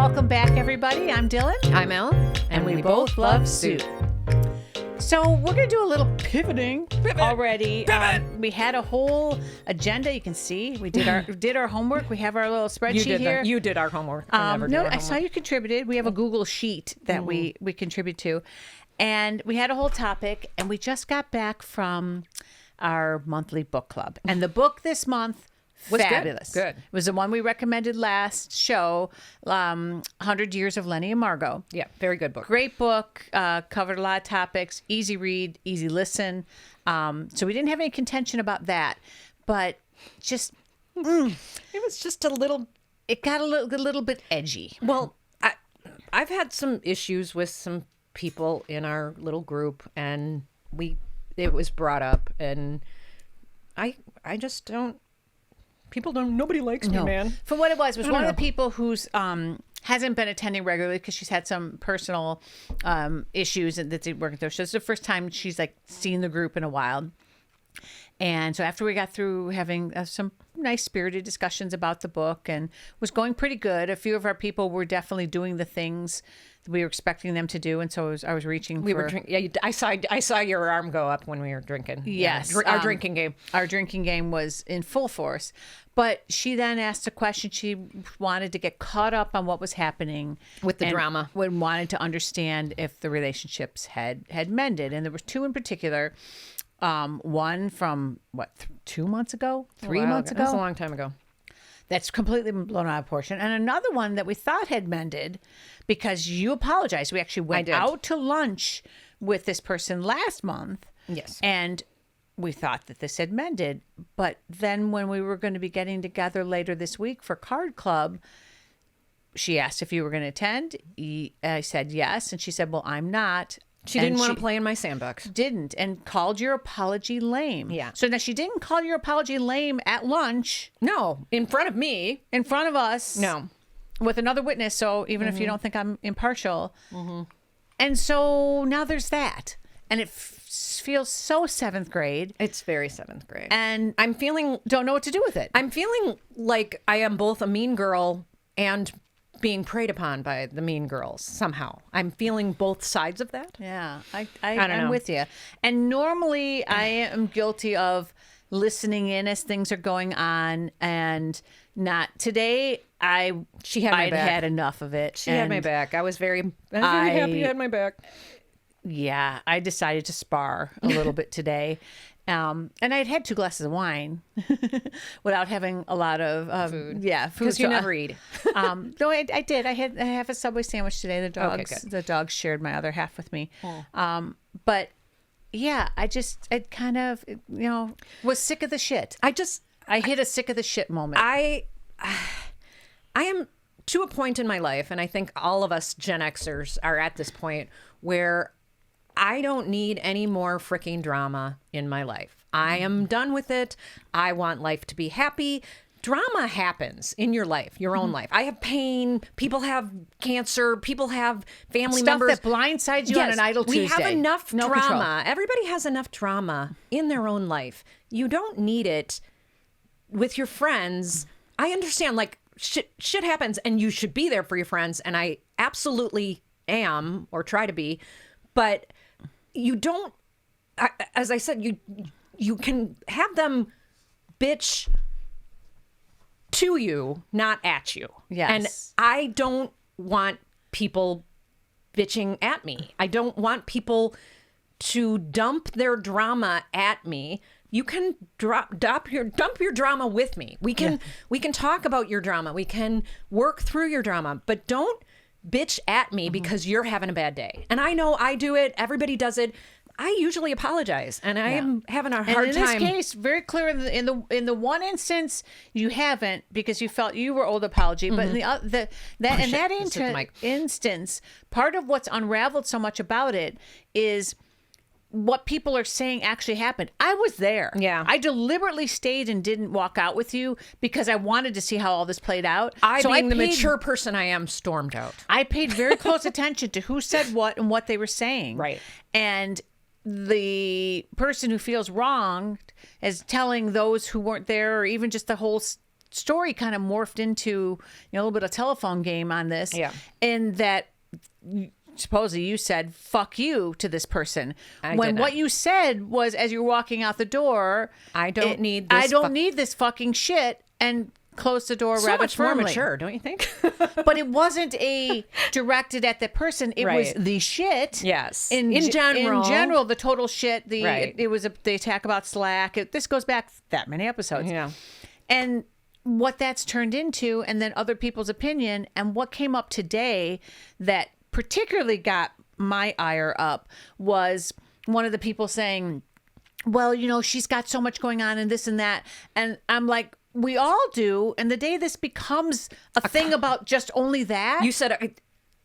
Welcome back, everybody. I'm Dylan. I'm Elle. And we both love soup. So we're going to do a little pivoting already. We had a whole agenda. You can see we did our homework. We have our little spreadsheet here. You did our homework. I saw you contributed. We have a Google sheet that we contribute to. And we had a whole topic. And we just got back from our monthly book club. And the book this month was fabulous. Good. It was the one we recommended last show, 100 Years of Lenny and Margot. Yeah, very good book. Great book. Covered a lot of topics. Easy read, easy listen. So we didn't have any contention about that. But just... It was just a little... It got a little bit edgy. Well, I've had some issues with some people in our little group, and it was brought up, and I just don't... People don't... Nobody likes me, man. For what it was one of the people who's hasn't been attending regularly because she's had some personal issues that's working through. So it's the first time she's like seen the group in a while. And so after we got through having some nice spirited discussions about the book and was going pretty good, a few of our people were definitely doing the things that we were expecting them to do. And so I was reaching we were drinking. Yeah, I saw your arm go up when we were drinking. Yes. Yeah, our drinking game. Our drinking game was in full force. But she then asked a question. She wanted to get caught up on what was happening with the drama. Wanted to understand if the relationships had mended. And there were two in particular. One from 2 months ago, 3 months ago. That's a long time ago. That's completely blown out of proportion. And another one that we thought had mended because you apologized. We actually went out to lunch with this person last month. Yes. And we thought that this had mended. But then when we were going to be getting together later this week for Card Club, she asked if you were going to attend. I said yes. And she said, well, I'm not. She didn't want to play in my sandbox. Didn't, and called your apology lame. Yeah. So now she didn't call your apology lame at lunch. No, in front of me. In front of us. No. With another witness, so even if you don't think I'm impartial. And so now there's that. And it feels so seventh grade. It's very seventh grade. And I'm feeling... Don't know what to do with it. I'm feeling like I am both a mean girl and being preyed upon by the mean girls somehow. I'm feeling both sides of that. Yeah, I'm with you. And normally I am guilty of listening in as things are going on and not. Today, I'd had enough of it. She had my back. I was very happy you had my back. Yeah, I decided to spar a little bit today. And I'd had 2 glasses of wine without having a lot of food. Yeah, food. Because you never eat. No, I did. I have a Subway sandwich today. The dogs shared my other half with me. But yeah, I kind of was sick of the shit. I hit a sick of the shit moment. I am to a point in my life, and I think all of us Gen Xers are at this point where I don't need any more freaking drama in my life. I am done with it. I want life to be happy. Drama happens in your life, your own life. I have pain. People have cancer. People have family members. Stuff that blindsides you on an Idle Tuesday. We have enough drama. Control. Everybody has enough drama in their own life. You don't need it with your friends. I understand, like, shit happens, and you should be there for your friends, and I absolutely am, or try to be, but you don't, as I said, you can have them bitch to you, not at you. Yes. And I don't want people bitching at me. I don't want people to dump their drama at me. You can dump your drama with me. We can talk about your drama. We can work through your drama, but don't bitch at me because you're having a bad day. And I know I do it. Everybody does it. I usually apologize, and I am having a hard time. In this case, very clear in the one instance you haven't because you felt you were owed apology, but in that instance, part of what's unraveled so much about it is what people are saying actually happened. I was there. Yeah. I deliberately stayed and didn't walk out with you because I wanted to see how all this played out. Being the mature person I am, stormed out. I paid very close attention to who said what and what they were saying. Right. And the person who feels wronged is telling those who weren't there, or even just the whole story kind of morphed into a little bit of telephone game on this. Yeah. And that supposedly you said "fuck you" to this person when what you said was, as you're walking out the door, I don't need this fucking shit, and close the door so rather much firmly. more mature, don't you think? But it wasn't directed at that person. It was the shit. Yes. In general, the total shit. It was the attack about Slack. This goes back that many episodes. Yeah. And what that's turned into, and then other people's opinion, and what came up today that particularly got my ire up was one of the people saying, well, she's got so much going on and this and that. And I'm like, we all do. And the day this becomes a thing about just only that. You said,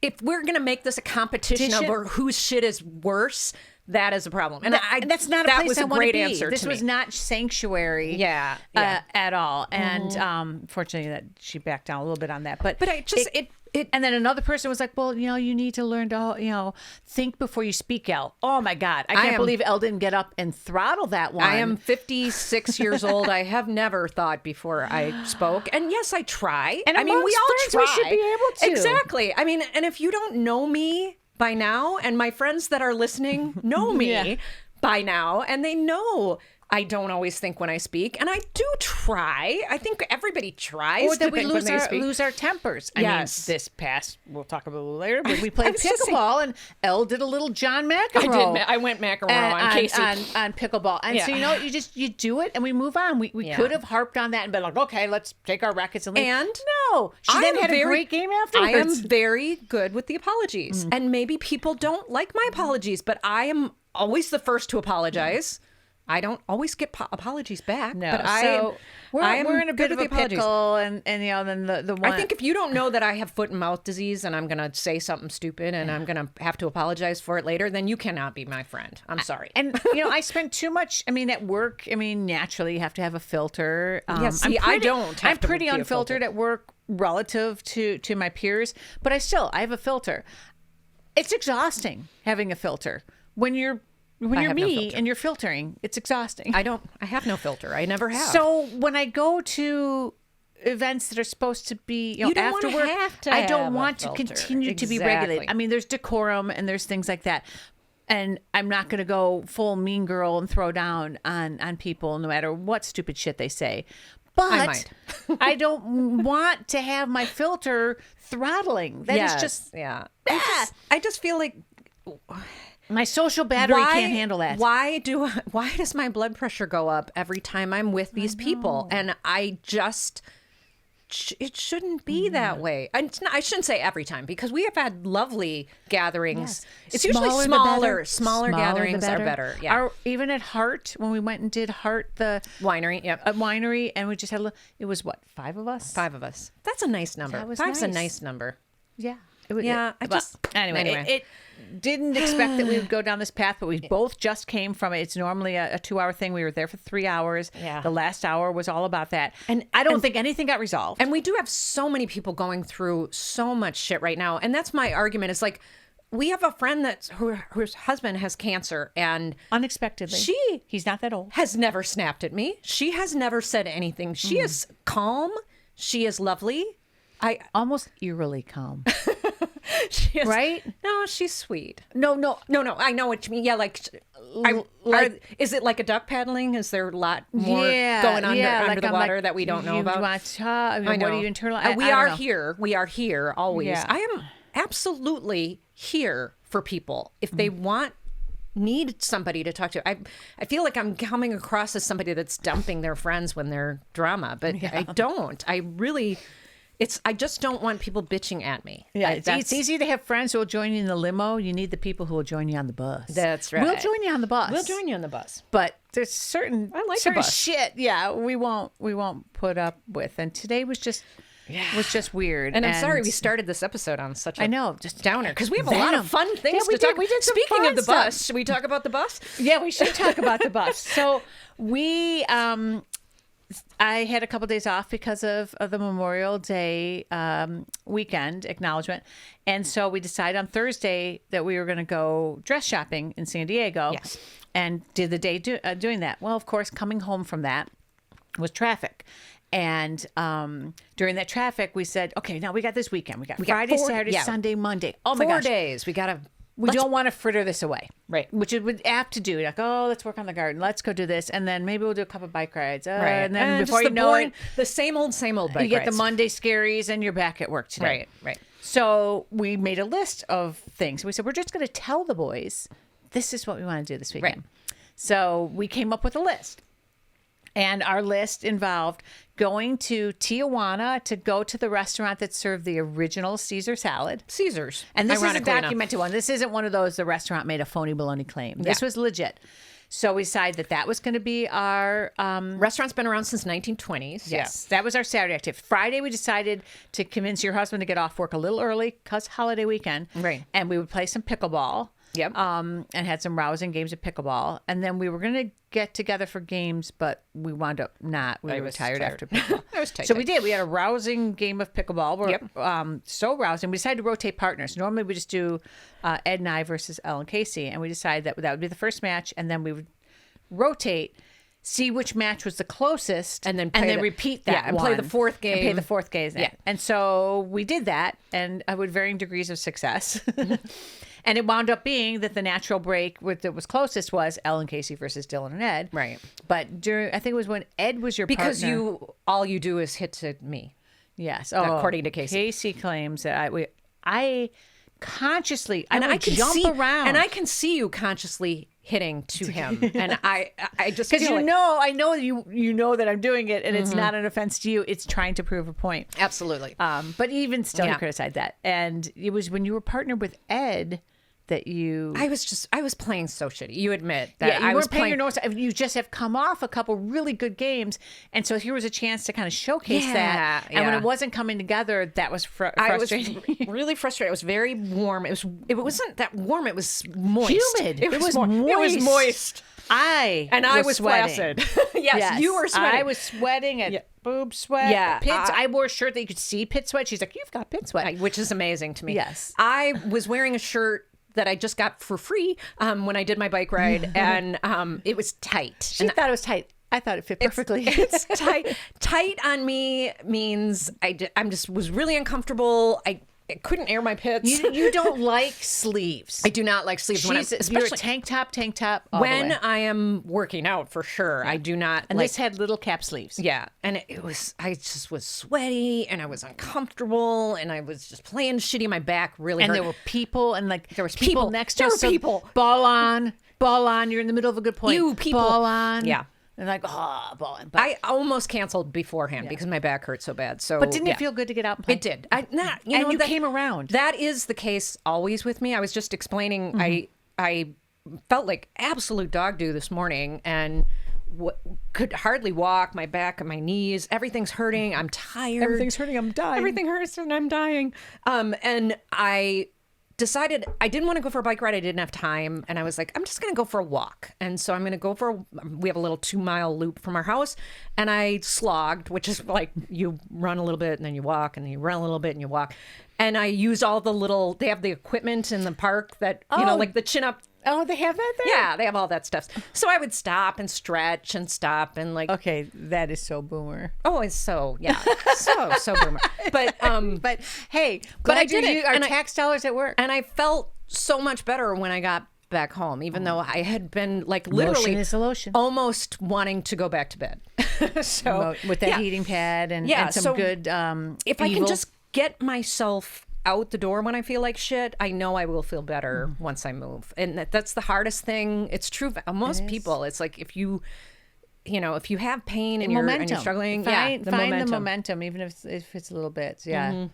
if we're going to make this a competition over whose shit is worse, that is a problem. And that's not a place I want to be. Answer this was not sanctuary at all. And fortunately that she backed down a little bit on that. But I just, and then another person was like, well, you need to learn to, think before you speak, Elle. Oh my God. I can't believe Elle didn't get up and throttle that one. I am 56 years old. I have never thought before I spoke. And yes, I try. And we all try. We should be able to. Exactly. I mean, and if you don't know me by now, and my friends that are listening know me by now, and they know I don't always think when I speak, and I do try. I think everybody tries. Or that we lose our tempers. I mean, this past, we'll talk about it later, but we played pickleball, and Elle did a little John McEnroe. I went McEnroe on Casey. On pickleball. And so, you do it, and we move on. We could have harped on that and been like, okay, let's take our rackets and leave. And no, she then had a great game afterwards. I am very good with the apologies. And maybe people don't like my apologies, but I am always the first to apologize. I don't always get apologies back, but we're in a bit of a pickle, and then the one. I think if you don't know that I have foot and mouth disease, and I'm gonna say something stupid, and I'm gonna have to apologize for it later, then you cannot be my friend. I'm sorry. And I spent too much. I mean, at work, naturally you have to have a filter. I don't. I'm pretty unfiltered at work relative to my peers, but I have a filter. It's exhausting having a filter when you're me and you're filtering. It's exhausting. I have no filter. I never have. So when I go to events that are supposed to be, after work, I don't want to continue to be regulated. I mean, there's decorum and there's things like that. And I'm not going to go full mean girl and throw down on people no matter what stupid shit they say. But I don't want to have my filter throttling. That is just... Yeah. I just feel like... My social battery can't handle that. Why does my blood pressure go up every time I'm with these people? And it shouldn't be that way. I shouldn't say every time, because we have had lovely gatherings. Yes. It's usually smaller gatherings are better. Yeah. Even at Hart, when we went and did Hart, the winery, winery, and we just had it was what, 5 of us? 5 of us. That's a nice number. Five's a nice number. Yeah. Anyway. It didn't expect that we would go down this path, but we both just came from it. It's normally a 2-hour thing. We were there for 3 hours. Yeah. The last hour was all about that. And I don't think anything got resolved. And we do have so many people going through so much shit right now. And that's my argument. It's like, we have a friend whose husband has cancer, and unexpectedly, he's not that old, has never snapped at me. She has never said anything. She is calm. She is lovely. Almost eerily calm. She is, right? No, she's sweet. No. I know what you mean. Yeah, is it like a duck paddling? Is there a lot more going under the water that we don't know about? What are you internalizing? We are here. We are here always. Yeah. I am absolutely here for people if they need somebody to talk to. I feel like I'm coming across as somebody that's dumping their friends when they're drama, but I don't. I just don't want people bitching at me. Yeah, it's easy to have friends who will join you in the limo. You need the people who will join you on the bus. That's right. We'll join you on the bus. But there's certain shit, we won't put up with. And today was just weird. And I'm sorry we started this episode on such a just downer, because we have a lot of fun things to talk about. Speaking of the bus, should we talk about the bus? Yeah, we should talk about the bus. So I had a couple of days off because of the Memorial Day weekend acknowledgement. And so we decided on Thursday that we were going to go dress shopping in San Diego. Yes. And did the day doing that. Well, of course, coming home from that, was traffic. And during that traffic, we said, okay, now we got this weekend. We got Friday, Saturday, Sunday, Monday. Oh my gosh. 4 days. We don't want to fritter this away. Right. Which it would have to do. Like, oh, let's work on the garden. Let's go do this. And then maybe we'll do a couple bike rides. Right. And then before just you know it, the same old bike you get rides. the Monday scaries and you're back at work today. Right. So we made a list of things. We said, we're just going to tell the boys, this is what we want to do this weekend. Right. So we came up with a list. And our list involved going to Tijuana to go to the restaurant that served the original Caesar salad. Caesars. And this is a ironically enough. documented one. This isn't one of those, the restaurant made a phony baloney claim. This was legit. So we decided that was going to be our... Restaurant's been around since 1920s. Yes, that was our Saturday activity. Friday, we decided to convince your husband to get off work a little early because holiday weekend. Right. And we would play some pickleball. Yep. And had some rousing games of pickleball. And then we were going to get together for games, but we wound up not. We were tired after pickleball. I was tired. So we did. We had a rousing game of pickleball. Yep. So rousing. We decided to rotate partners. Normally we just do Ed and I versus Elle and Casey. And we decided that would be the first match. And then we would rotate, see which match was the closest, and then repeat that and play the fourth game. And play the fourth game. Yeah. And so we did that, and with varying degrees of success. And it wound up being that the natural break that was closest was Elle and Casey versus Dylan and Ed. Right. But I think it was when Ed was your because partner. all you do is hit to me. Yes. According to Casey. Casey claims that I consciously, and I can jump around. And I can see you consciously hitting to him. And I just because feel I know you know that I'm doing it, and it's not an offense to you. It's trying to prove a point. Absolutely. But even still, you criticized that. And it was when you were partnered with Ed that you... I was playing so shitty. You admit that. Yeah, I was paying your notes. You just have come off a couple really good games, and so here was a chance to kind of showcase that. And when it wasn't coming together, that was frustrating. I was really frustrated. It was very warm. It wasn't that warm. It was moist. Humid. It was moist. It was moist. I was sweating. flaccid. Yes, you were sweating. I was sweating at boob sweat. Yeah, pits. I wore a shirt that you could see pit sweat. She's like, "You've got pit sweat," which is amazing to me. Yes, I was wearing a shirt that I just got for free when I did my bike ride, and it was tight. She thought it was tight. I thought it fit perfectly. It's tight. Tight on me means was really uncomfortable. I couldn't air my pits. You don't like sleeves. I do not like sleeves. You're a tank top. When I am working out, for sure, I do not. And this had little cap sleeves. Yeah, and I just was sweaty, and I was uncomfortable, and I was just playing shitty. My back really hurt. And there were people, and there was people next to us. There were people. Ball on. You're in the middle of a good point. You people. Ball on. Yeah. And ball on. I almost canceled beforehand because my back hurt so bad. So, but didn't it feel good to get out and play? It did. You came around. That is the case always with me. I was just explaining. I felt like absolute dog do this morning, and could hardly walk. My back and my knees, everything's hurting. I'm tired. Everything's hurting. I'm dying. Everything hurts, and I'm dying. And I decided I didn't want to go for a bike ride. I didn't have time. And I was like, I'm just going to go for a walk. And so I'm going to go we have a little 2-mile loop from our house. And I slogged, which is like you run a little bit and then you walk and then you run a little bit and you walk. And I used all they have the equipment in the park that, like the chin up. Oh, they have that there? Yeah, they have all that stuff. So I would stop and stretch and stop and like. Okay, that is so boomer. Oh, it's so boomer. But hey, but I did it. Our tax dollars at work. And I felt so much better when I got back home, even though I had been like literally Lotion is a lotion. Almost wanting to go back to bed. So with that heating pad and some good if I can just get myself out the door when I feel like shit, I know I will feel better once I move. And that's the hardest thing. It's true for most people. It's like if you have pain and you're struggling, find the momentum, even if it's a little bit. Yeah.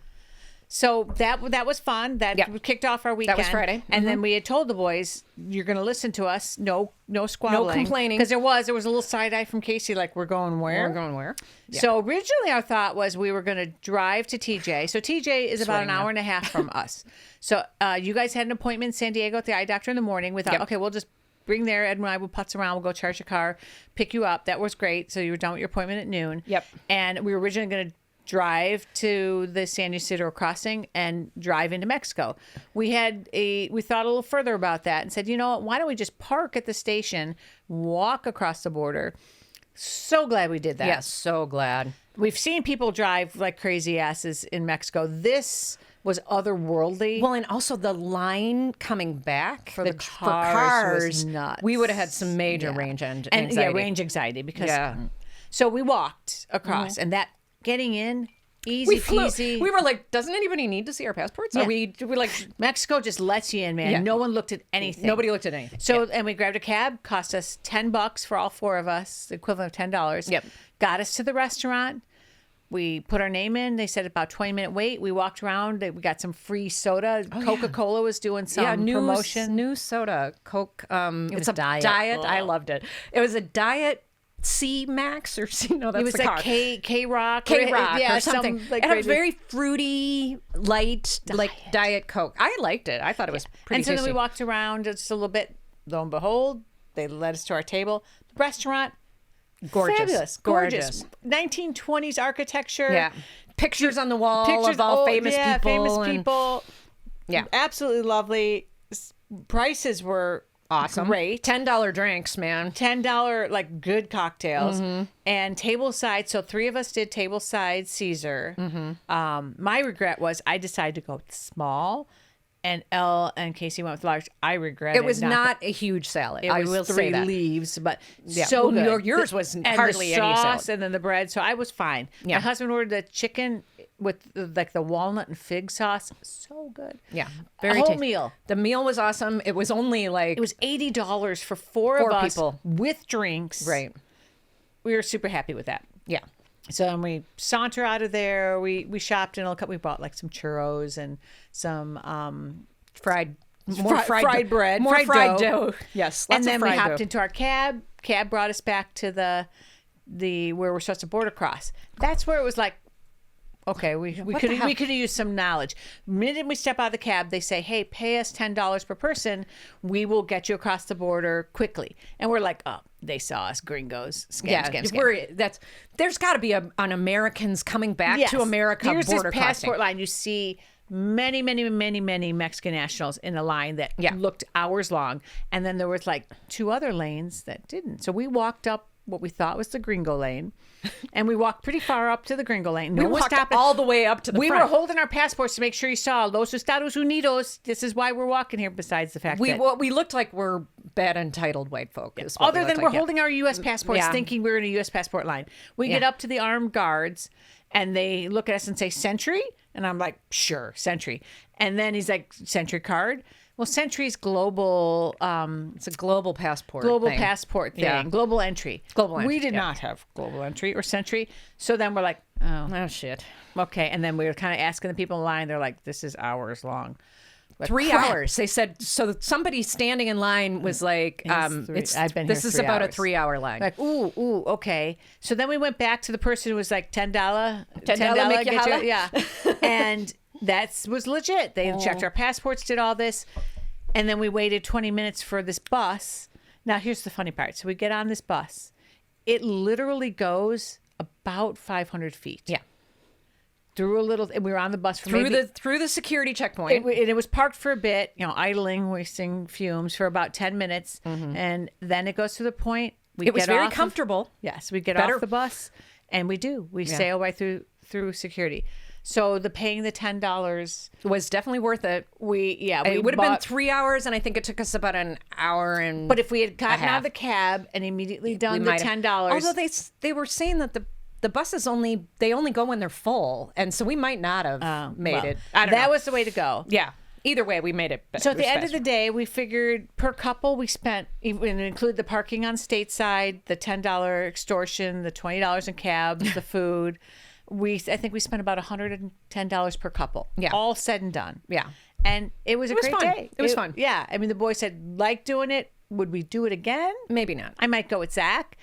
So that was fun. That kicked off our weekend. That was Friday. And then we had told the boys, you're going to listen to us. No squabbling. No complaining. Because there was a little side eye from Casey, like, we're going where? We're going where? Yeah. So originally our thought was we were going to drive to TJ. So TJ is about an hour and a half from us. So you guys had an appointment in San Diego at the eye doctor in the morning. We thought, okay, we'll just bring there. Ed and I will putz around. We'll go charge a car, pick you up. That was great. So you were done with your appointment at noon. Yep. And we were originally going to drive to the San Ysidro crossing and drive into Mexico. We thought a little further about that and said, why don't we just park at the station, walk across the border, So glad we did that. Yes, so glad. We've seen people drive like crazy asses in Mexico. This was otherworldly. Well, and also the line coming back for cars was nuts. We would have had some major range anxiety. Yeah, range anxiety because. So we walked across, and that getting in. Easy peasy. We were like, doesn't anybody need to see our passports? Yeah. We like Mexico just lets you in, man. Yeah. No one looked at anything. Nobody looked at anything. So and we grabbed a cab. Cost us $10 for all 4 of us, the equivalent of $10. Yep. Got us to the restaurant. We put our name in. They said about 20-minute wait. We walked around. We got some free soda. Coca-Cola was doing some promotion. New soda, Coke. It's was a diet. I loved it. It was a diet. C Max or C no, that's it was the like car. K Rock or something. Like it was very fruity, light, like Diet Coke. I liked it. I thought it was pretty tasty. And so then we walked around just a little bit. Lo and behold, they led us to our table. The restaurant, gorgeous, gorgeous. 1920s architecture. Yeah, pictures on the wall of all famous people. Yeah, absolutely lovely. Prices were awesome. Great. $10 drinks, man. $10 like good cocktails and tableside. So 3 of us did tableside Caesar. My regret was I decided to go small, and Elle and Casey went with large. I regret it. It was not a huge salad. It was I will 3 say that. leaves, but so good. Yours was and hardly the any sauce salad. and then the bread. So I was fine. Yeah. My husband ordered the chicken with like the walnut and fig sauce. So good. Yeah, very tasty. Meal. The meal was awesome. It was only like it was $80 for 4 of us people with drinks. Right. We were super happy with that. Yeah. So then we saunter out of there. We shopped in we bought like some churros and some fried bread, more fried dough. Yes, and then we hopped into our cab. Cab brought us back to the where we're supposed to board across. That's where it was like, okay, we could have used some knowledge. The minute we step out of the cab, they say, "Hey, pay us $10 per person. We will get you across the border quickly." And we're like, "Oh, they saw us, gringos, scam." There's got to be an Americans coming back to America. Here's border this passport crossing line. You see many Mexican nationals in a line that looked hours long, and then there was like 2 other lanes that didn't. So we walked up what we thought was the gringo lane, and we walked pretty far up to the gringo lane. We walked all the way up to the front. We were holding our passports to make sure you saw Los Estados Unidos. This is why we're walking here. Besides the fact that we looked like we're bad entitled white folk. Other than we're holding our U.S. passports, thinking we're in a U.S. passport line. We get up to the armed guards, and they look at us and say, "Century?" And I'm like, "Sure, Century." And then he's like, "Century card?" Well, Century's global. It's a global passport. Passport thing. Yeah. Global entry. We did not have global entry or Century. So then we're like, oh shit. Okay, and then we were kind of asking the people in line. They're like, "This is hours long." Like, 3 hours. They said so. Somebody standing in line was like, I've been this here is 3 about hours. a 3-hour line. Like, ooh, okay. So then we went back to the person who was like $10. $10 make you holla? Yeah. And that was legit. They checked our passports, did all this. And then we waited 20 minutes for this bus. Now, here's the funny part. So we get on this bus. It literally goes about 500 feet. Yeah. Through a little, and we were on the bus for through the security checkpoint. It was parked for a bit, idling, wasting fumes for about 10 minutes. And then it goes to the point. It was very comfortable. Yes. We get off the bus and we sail right through security. So paying the $10 was definitely worth it. It would have been 3 hours, and I think it took us about an hour and. But if we had gotten out of the cab and immediately done the $10, although they were saying that the buses only go when they're full, and so we might not have made it. That was the way to go. Yeah. Either way, we made it. So at the end of the day, we figured per couple we spent, even include the parking on stateside, the $10 extortion, the $20 in cabs, the food. I think we spent about $110 per couple. Yeah. All said and done. Yeah. And it was a great day. It was fun. Yeah. I mean, the boys said, like doing it. Would we do it again? Maybe not. I might go with Zach,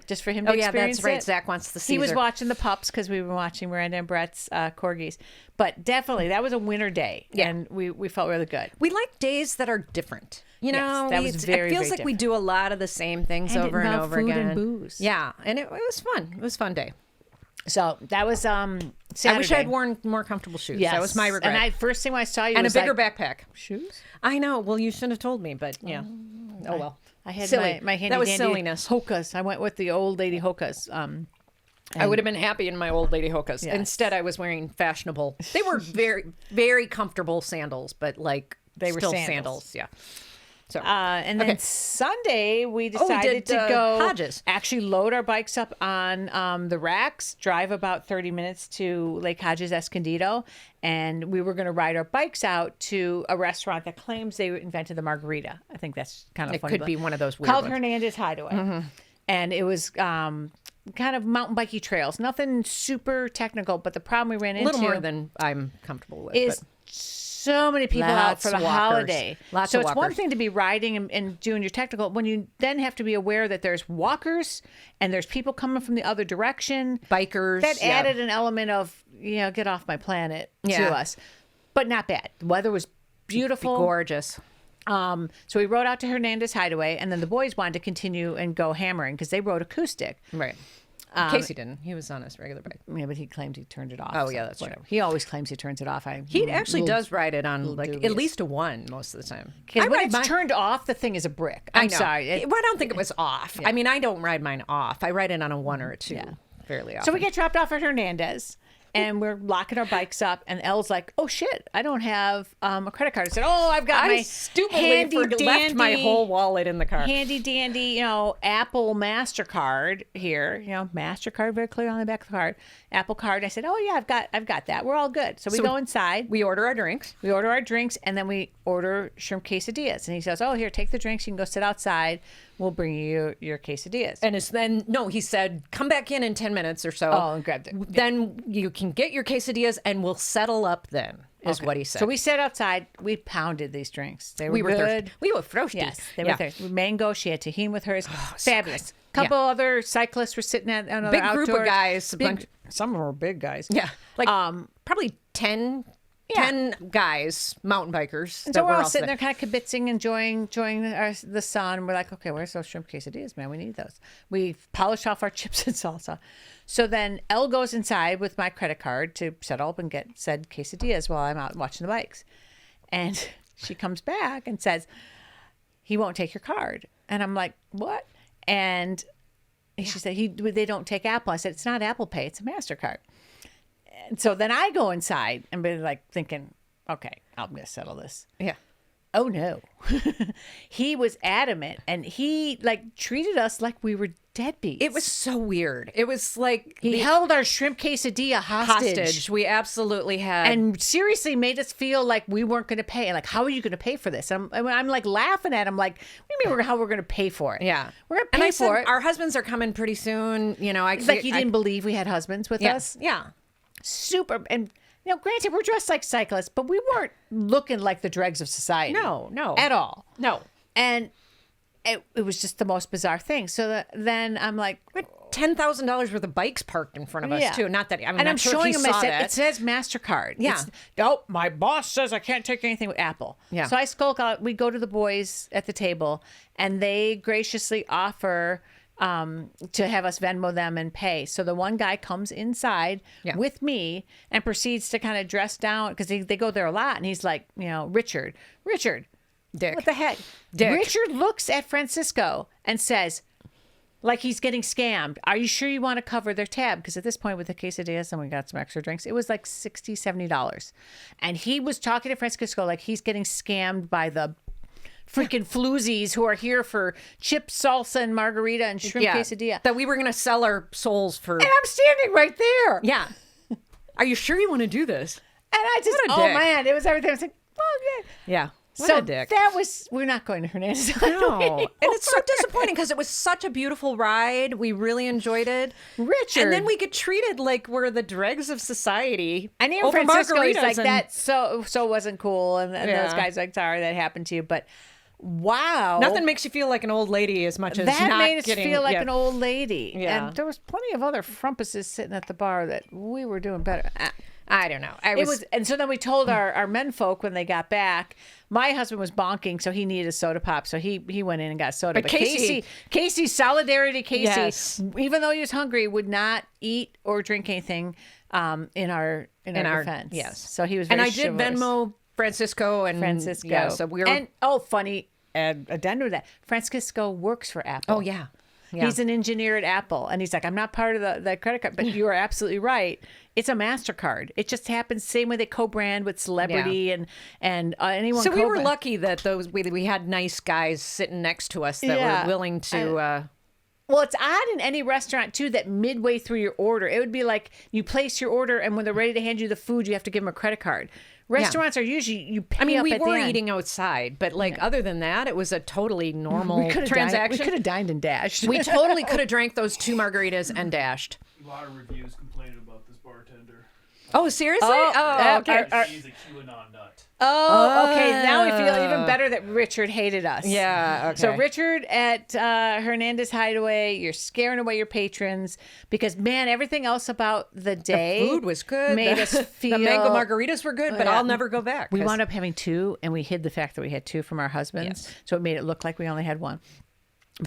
just for him to experience that's right. it. Zach wants the Caesar. He was watching the pups because we were watching Miranda and Brett's corgis. But definitely, that was a winter day. Yeah. And we felt really good. We like days that are different. That was very, it feels very like we do a lot of the same things over and over food again. And booze. Yeah. And it was fun. It was a fun day. So that was Saturday. I wish I had worn more comfortable shoes. Yes. That was my regret. And first thing when I saw you and was a bigger backpack. Shoes? I know. Well, you shouldn't have told me, but yeah. Oh, well. I had Silly. my handy That was dandy silliness. hokas. I went with the old lady hokas. I would have been happy in my old lady hokas. Yes. Instead, I was wearing fashionable. They were very, very comfortable sandals, but like They were still sandals. Yeah. So And then Sunday, we we decided did, to go Hodges. actually load our bikes up on the racks, drive about 30 minutes to Lake Hodges Escondido, and we were going to ride our bikes out to a restaurant that claims they invented the margarita. I think that's kind of It funny. could be one of those weird called ones. Hernandez Hideaway. And it was kind of mountain bikey trails, nothing super technical, but the problem we ran A into little more than I'm comfortable with. is but so many people out Lots for the of walkers. holiday. Lots so of it's one walkers. thing to be riding and doing your technical, when you then have to be aware that there's walkers and there's people coming from the other direction. bikers. That yeah. added an element of, get off my planet Yeah. to us. But not bad. The weather was beautiful. Gorgeous. So we rode out to Hernandez Hideaway, and then the boys wanted to continue and go hammering because they rode acoustic. Right. Casey didn't. He was on his regular bike. Yeah, but he claimed he turned it off. Oh, yeah, that's true. He always claims he turns it off. He actually does ride it on like dubious. at least a 1 most of the time. When ride it's mine- turned off, the thing is a brick. I I'm know. sorry. Well, I don't think it was off. I mean, I don't ride mine off. I ride it on a 1 or a 2 fairly often. So we get dropped off at Hernandez, and we're locking our bikes up. And Elle's like, "Oh shit, I don't have a credit card." I said, "Oh, I've got I my stupidly handy left my dandy- whole wallet in the car. handy dandy, Apple Mastercard here. Mastercard very clear on the back of the card. Apple Card." I said, "Oh yeah, I've got that. We're all good." So we go inside. We order our drinks. We order our drinks, and then we order shrimp quesadillas. And he says, "Oh, here, take the drinks. You can go sit outside. We'll bring you your quesadillas." And it's then, no, he said, come back in 10 minutes or so. Oh, and grabbed it. Then you can get your quesadillas and we'll settle up then, is what he said. So we sat outside. We pounded these drinks. They were, we were good. thirsty. We were thirsty. Yes, they Yeah. were thirsty. Mango. She had tahini with hers. so Fabulous. good. Couple other cyclists were sitting at another Big group of guys. Some of them were big guys. Yeah. Like probably 10 guys, mountain bikers. And so we're all sitting there kind of kibitzing, enjoying the sun. We're like, okay, where's those shrimp quesadillas, man? We need those. We polished off our chips and salsa. So then Elle goes inside with my credit card to settle up and get said quesadillas while I'm out watching the bikes. And she comes back and says, he won't take your card. And I'm like, what? And she said, they don't take Apple. I said, it's not Apple Pay. It's a MasterCard. And so then I go inside and be like thinking, okay, I'm going to settle this. Yeah. Oh no. He was adamant, and he treated us like we were deadbeats. It was so weird. It was like He held our shrimp quesadilla hostage. We absolutely had. And seriously made us feel like we weren't going to pay. Like, how are you going to pay for this? I'm like laughing at him, like, what do you mean how we're going to pay for it? yeah. We're going to And pay I said, for it. our husbands are coming pretty soon. It's like you didn't believe we had husbands with us. Yeah. Super. And, granted, we're dressed like cyclists, but we weren't looking like the dregs of society. No. At all. No. And it was just the most bizarre thing. So then I'm like, $10,000 worth of bikes parked in front of us too. Not that I mean, and I'm sure showing he him. saw I said that. it says MasterCard. Yeah. Nope. My boss says I can't take anything with Apple. Yeah. So I skulk out. We go to the boys at the table, and they graciously offer to have us Venmo them and pay. So the one guy comes inside with me and proceeds to kind of dress down because they go there a lot, and he's like, Richard, Dick. what the heck? Dick. Richard looks at Francisco and says, like he's getting scammed, are you sure you want to cover their tab? Because at this point with the quesadillas and we got some extra drinks, it was like $60, $70. And he was talking to Francisco like he's getting scammed by the freaking floozies who are here for chips, salsa, and margarita and shrimp quesadilla. That we were going to sell our souls for. And I'm standing right there. Yeah. Are you sure you want to do this? And I just, What a dick. man, it was everything. I was like, oh, yeah. Yeah. What So a dick. we're not going to Hernandez. No. And it's so disappointing because it was such a beautiful ride. We really enjoyed it. Richard. And then we get treated like we're the dregs of society. And even over Francisco, he's margaritas like, and- that so wasn't cool. And those Yeah. guys like, sorry that happened to you. But wow. Nothing makes you feel like an old lady as much as that not made us getting, feel like yeah. an old lady. Yeah. And there was plenty of other frumpuses sitting at the bar that we were doing better. I don't know. It was, and so then we told our men folk when they got back. My husband was bonking, so he needed a soda pop, so he went in and got soda. But Casey, solidarity, Casey, Yes. even though he was hungry, would not eat or drink anything in our defense. Yes. So he was, and very I did chivalrous. Venmo Francisco and Francisco. Yeah, so we were. And funny. addendum to that. Francisco works for Apple. Oh, yeah. Yeah. He's an engineer at Apple. And he's like, I'm not part of the credit card. But you are absolutely right. It's a MasterCard. It just happens same way they co-brand with celebrity and anyone. So we were lucky that we had nice guys sitting next to us that were willing to... Well, it's odd in any restaurant, too, that midway through your order, it would be like you place your order and when they're ready to hand you the food, you have to give them a credit card. Restaurants are usually, you pay up we at were the end. eating outside, but other than that, it was a totally normal transaction. We could have dined and dashed. We totally could have drank those 2 margaritas and dashed. A lot of reviews complaining about this bartender. Oh, seriously? Okay. He's a QAnon nut. Oh, okay. Now we feel even better that Richard hated us. Yeah, okay. So Richard at Hernandez Hideaway, you're scaring away your patrons because, man, everything else about the day. The food was good. Made us feel. The mango margaritas were good, but I'll never go back. We wound up having 2, and we hid the fact that we had 2 from our husbands. Yes. So it made it look like we only had 1.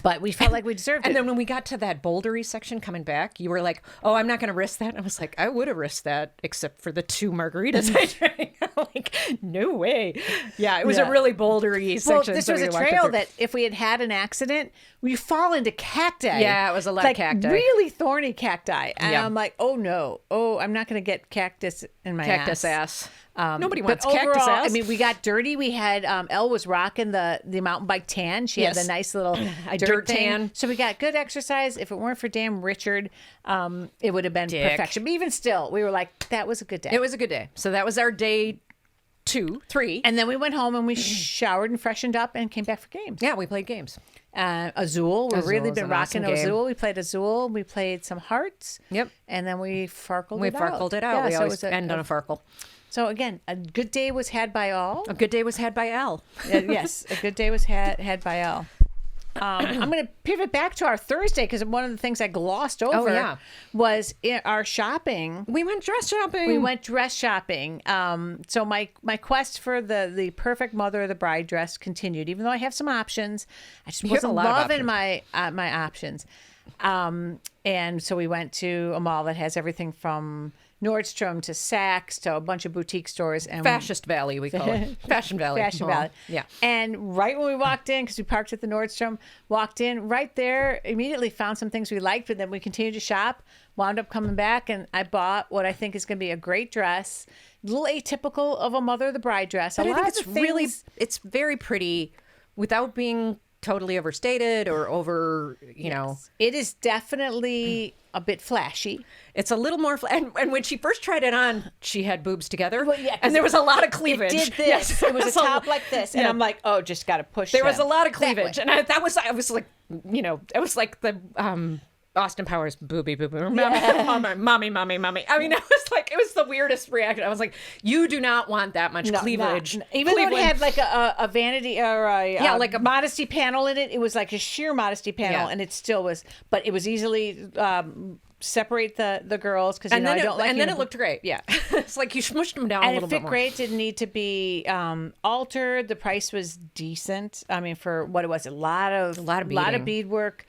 But we felt like we deserved it. And then when we got to that bouldery section coming back, you were like, oh, I'm not going to risk that. And I was like, I would have risked that except for the 2 margaritas I drank. I'm like, no way. Yeah, it was a really bouldery section. Well, this was a trail that if we had had an accident, we fall into cacti. Yeah, it was a lot of cacti. Really thorny cacti. And I'm like, oh, no. Oh, I'm not going to get cactus in my ass. Nobody wants cactus overall, ass. I mean, we got dirty. We had Elle was rocking the mountain bike tan. She had the nice little dirt thing. tan. So we got good exercise. If it weren't for damn Richard, it would have been perfection. But even still, we were like, that was a good day. It was a good day. So that was our day 2, 3. And then we went home and we showered and freshened up and came back for games. Yeah, we played games. Azul. We've really been rocking awesome Azul. We played Azul. We played some hearts. Yep. And then we farkled it out. Yeah, we so always end on a farkle. So again, a good day was had by all. A good day was had by Elle. Yes, a good day was had by Elle. I'm going to pivot back to our Thursday because one of the things I glossed over was our shopping. We went dress shopping. So my quest for the perfect mother of the bride dress continued. Even though I have some options, I just wasn't loving my options. And so we went to a mall that has everything from Nordstrom to Saks to a bunch of boutique stores. And Fascist Valley, we call it. Fashion Valley. Fashion Valley. Yeah. And right when we walked in, because we parked at the Nordstrom, walked in right there, immediately found some things we liked, but then we continued to shop, wound up coming back, and I bought what I think is going to be a great dress. A little atypical of a mother of the bride dress. But I think it's very pretty without being totally overstated or over, you know. It is definitely a bit flashy. It's a little more, and when she first tried it on, she had boobs together. Well, yeah, and there was a lot of cleavage. It did this. Yes. It was a top like this. And I'm like, oh, just got to push There was a lot of cleavage. And I was like, you know, it was like the Austin Powers mommy. I mean, it was the weirdest reaction. I was like, you do not want that much cleavage. Even though it had like a vanity or like a modesty panel in it, it was like a sheer modesty panel, and it still was, but it was easily separate the girls because I don't like. And then it looked great. Yeah, it's like you smushed them down a little bit more. And it fit great. Didn't need to be altered. The price was decent. I mean, for what it was, a lot of beadwork.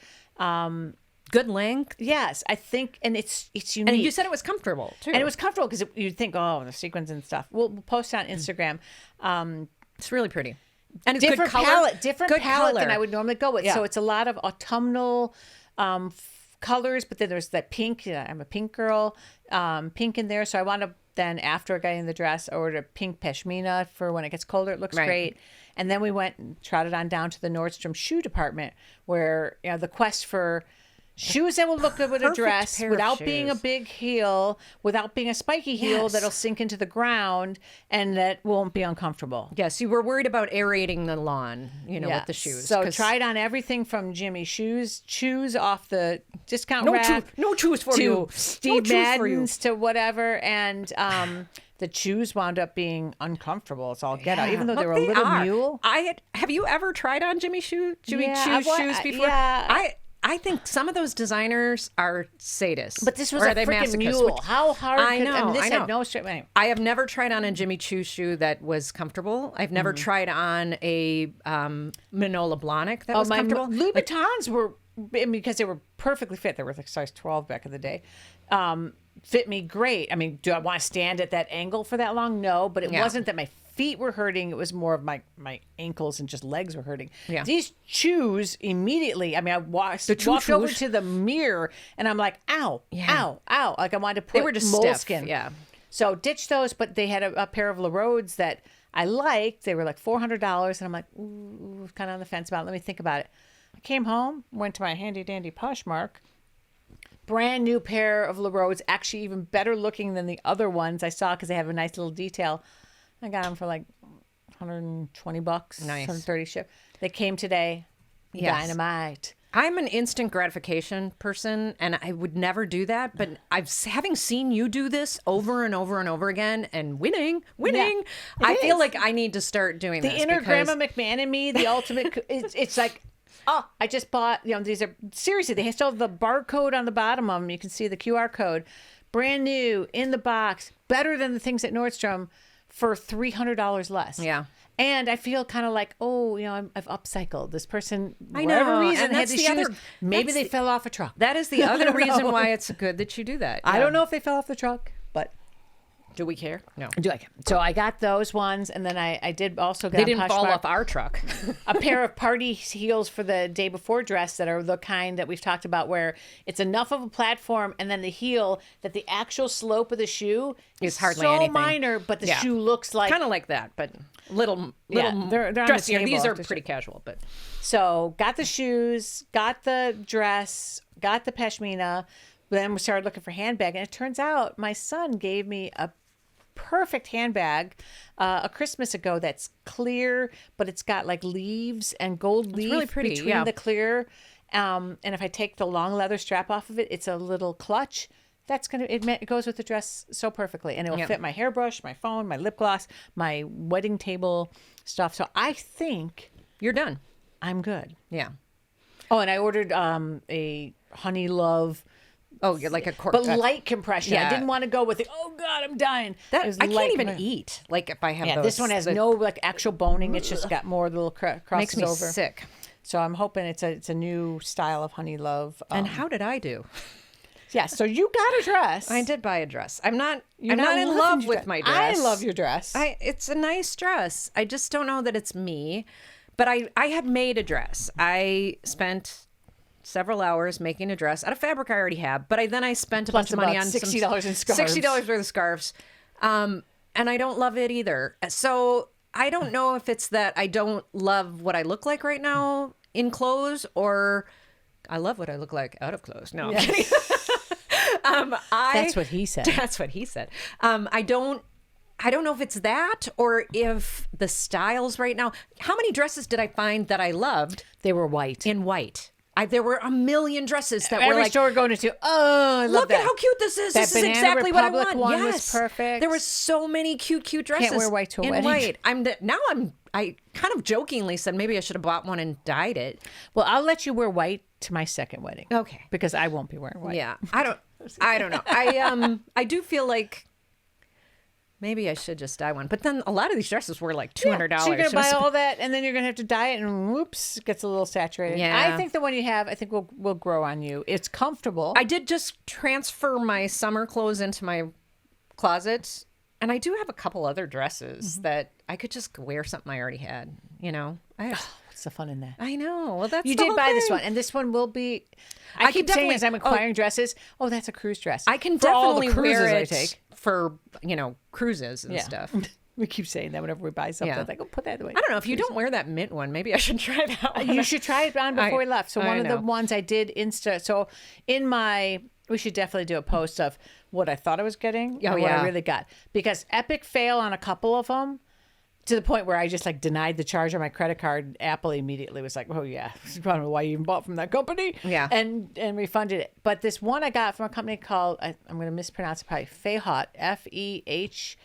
Good length. Yes, I think, and it's unique. And you said it was comfortable too. And it was comfortable because you'd think, oh, the sequins and stuff. We'll post it on Instagram. It's really pretty. And it's different good color. palette, different good palette color. than I would normally go with. Yeah. So it's a lot of autumnal colors, but then there's that pink. I'm a pink girl, pink in there. So I wound up then after getting the dress, I ordered a pink pashmina for when it gets colder. It looks great. And then we went and trotted on down to the Nordstrom shoe department where the quest for shoes that will look good with a dress without being a big heel, without being a spiky heel that'll sink into the ground and that won't be uncomfortable. Yes, you were worried about aerating the lawn, with the shoes. So tried on everything from Jimmy Choos off the discount rack. No choose for you. Steve Madden's to whatever. And the shoes wound up being uncomfortable. It's all get out, even though they were a little mule. Have you ever tried on Jimmy Choo's shoes before? Yeah. I think some of those designers are sadists. But this was a freaking mule. How hard I know. had no straight. Anyway. I have never tried on a Jimmy Choo shoe that was comfortable. I've never tried on a Manola Blahnik that was comfortable. Louboutins were, because they were perfectly fit. They were like size 12 back in the day. Fit me great. I mean, do I want to stand at that angle for that long? No, but it wasn't that my feet were hurting. It was more of my ankles and just legs were hurting. Yeah. These shoes immediately. I mean, I walked over to the mirror and I'm like, ow, ow, ow. Like I wanted to put They were just moleskin. stiff. Yeah. So ditched those, but they had a pair of LaRodes that I liked. They were like $400, and I'm like, ooh, kind of on the fence about it. Let me think about it. I came home, went to my handy dandy Poshmark. Brand new pair of LaRodes, actually even better looking than the other ones I saw because they have a nice little detail. I got them for like $120, Nice. 130 ship. They came today. Yes. Dynamite. I'm an instant gratification person, and I would never do that. But having seen you do this over and over and over again, and winning, I feel like I need to start doing The this. inner because Grandma McMahon in me, the ultimate. It's like, oh, I just bought. These are seriously. They still have the barcode on the bottom of them. You can see the QR code, brand new in the box, better than the things at Nordstrom for $300 less. Yeah. And I feel kind of like, oh, I've upcycled. This person, I whatever know, reason, and had that's these the shoes. other- Maybe that's they the- fell off a truck. That is the I other don't reason know. why it's good that you do that. I Yeah. don't know if they fell off the truck, but Do we care? No. do I? So I got those ones, and then I did also get They on didn't fall Poshmark off our truck. a pair of party heels for the day before dress that are the kind that we've talked about where it's enough of a platform and then the heel that the actual slope of the shoe Is hardly so anything. minor, but the Yeah. shoe looks like. Kind of like that, but little Yeah, they're on the dressier. table These are after pretty casual, but So got the shoes, got the dress, got the pashmina. Then we started looking for handbag, and it turns out my son gave me a perfect handbag a Christmas ago that's clear, but it's got like leaves and gold leaf really pretty, between yeah. the clear. And if I take the long leather strap off of it, it's a little clutch. That's it goes with the dress so perfectly, and it will Yeah. fit my hairbrush, my phone, my lip gloss, my wedding table stuff. So I think you're done. I'm good. Yeah. Oh, and I ordered a honey love, Oh, you're like a but light compression. I yeah. didn't want to go with the, oh God, I'm dying. That It was I light can't even compression. eat. Like if I have Yeah, those. this one has no like actual boning. It's just got more little crosses makes me over. sick. So I'm hoping it's a new style of honey love. And how did I do? Yeah, so you got a dress. I did buy a dress. I'm not You're in loving love your with dress. my dress. I love your dress. It's a nice dress. I just don't know that it's me. But I had made a dress. I spent several hours making a dress out of fabric I already have. But I spent a bunch of money about on $60 in scarves. $60 worth of scarves. And I don't love it either. So I don't know if it's that I don't love what I look like right now in clothes, or I love what I look like out of clothes. No, I'm kidding. That's what he said. That's what he said. I don't know if it's that or if the styles right now. How many dresses did I find that I loved They were white. in white? There were a million dresses that were Every like, store we're going into. Oh, I love look that. at how cute this is. That This is Banana exactly what I Republic want. one was Yes, perfect. There were so many cute dresses. wear white to a in wedding. white. I kind of jokingly said maybe I should have bought one and dyed it. Well, I'll let you wear white to my second wedding. Okay. Because I won't be wearing white. Yeah, I don't know. I do feel like maybe I should just dye one. But then a lot of these dresses were like $200. So you're gonna buy all that, and then you're gonna have to dye it, and whoops, it gets a little saturated. Yeah. I think the one you have, I think will grow on you. It's comfortable. I did just transfer my summer clothes into my closet, and I do have a couple other dresses that I could just wear something I already had. You know, What's the fun in that? I know. Well, that's You the did whole buy this thing. one, and this one will be. I can keep saying definitely- as I'm acquiring dresses, oh, that's a cruise dress. I can For all the definitely wear cruises it I take. for cruises and stuff. We keep saying that whenever we buy something. Yeah. It's like, oh, put that away. I don't know if you don't wear that mint one. Maybe I should try that one. You should try it on before we left. So I one of the know. ones I did Insta. So we should definitely do a post of what I thought I was getting and what I yeah. really got. Because epic fail on a couple of them to the point where I just like denied the charge on my credit card. Apple immediately was like, oh yeah, I don't know why you even bought from that company. Yeah. And refunded it. But this one I got from a company called, I'm going to mispronounce it probably, Fehaute, Fehaute.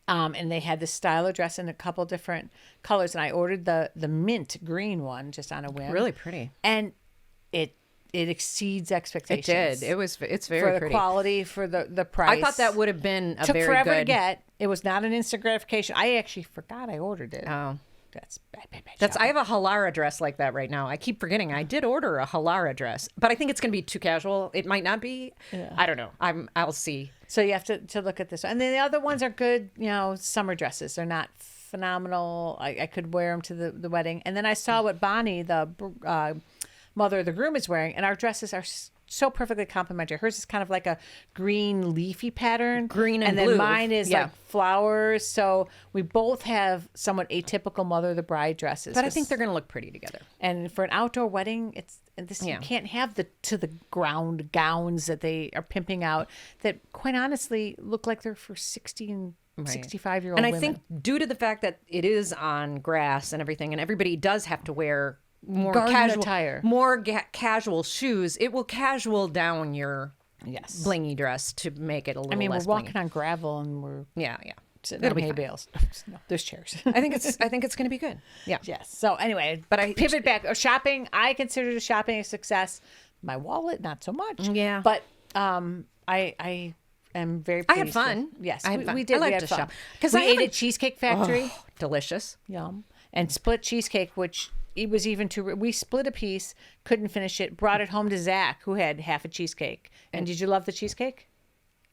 And they had this styler dress in a couple different colors, and I ordered the mint green one just on a whim. Really pretty. And it exceeds It expectations. did. It's for very the pretty. quality, for the price. I thought that would have been a took very forever good. to get. It was not an instant gratification. I actually forgot I ordered it. Oh, That's bad. I have a Halara dress like that right now. I keep forgetting. I did order a Halara dress, but I think it's going to be too casual. It might not be. Yeah. I don't know. I'll see. So you have to look at this. And then the other ones are good, summer dresses. They're not phenomenal. I could wear them to the wedding. And then I saw what Bonnie, the mother of the groom, is wearing, and our dresses are so perfectly complementary. Hers is kind of like a green leafy pattern. Green and then blue. mine is like flowers. So we both have somewhat atypical mother of the bride dresses. But I think they're going to look pretty together. And for an outdoor wedding, you can't have the to the ground gowns that they are pimping out that quite honestly look like they're for 60 and 65-year-old women. And I think due to the fact that it is on grass and everything, and everybody does have to wear more casual attire, casual shoes, it will casual down your blingy dress to make it a little less we're walking blingy. on gravel and we're sitting It'll on be hay fine. bales. No, there's chairs. I think it's going to be good. Yeah. Yes. So anyway, but I pivot back. Shopping, I consider the shopping a success. My wallet, not so much. Yeah. But I am very pleased. I had fun. Yes, I had fun. We did. I like we had to fun. shop. Because we ate at Cheesecake Factory. Oh, delicious. Yum. And split cheesecake, which it was even too. We split a piece, couldn't finish it, brought it home to Zach, who had half a cheesecake. And did you love the cheesecake?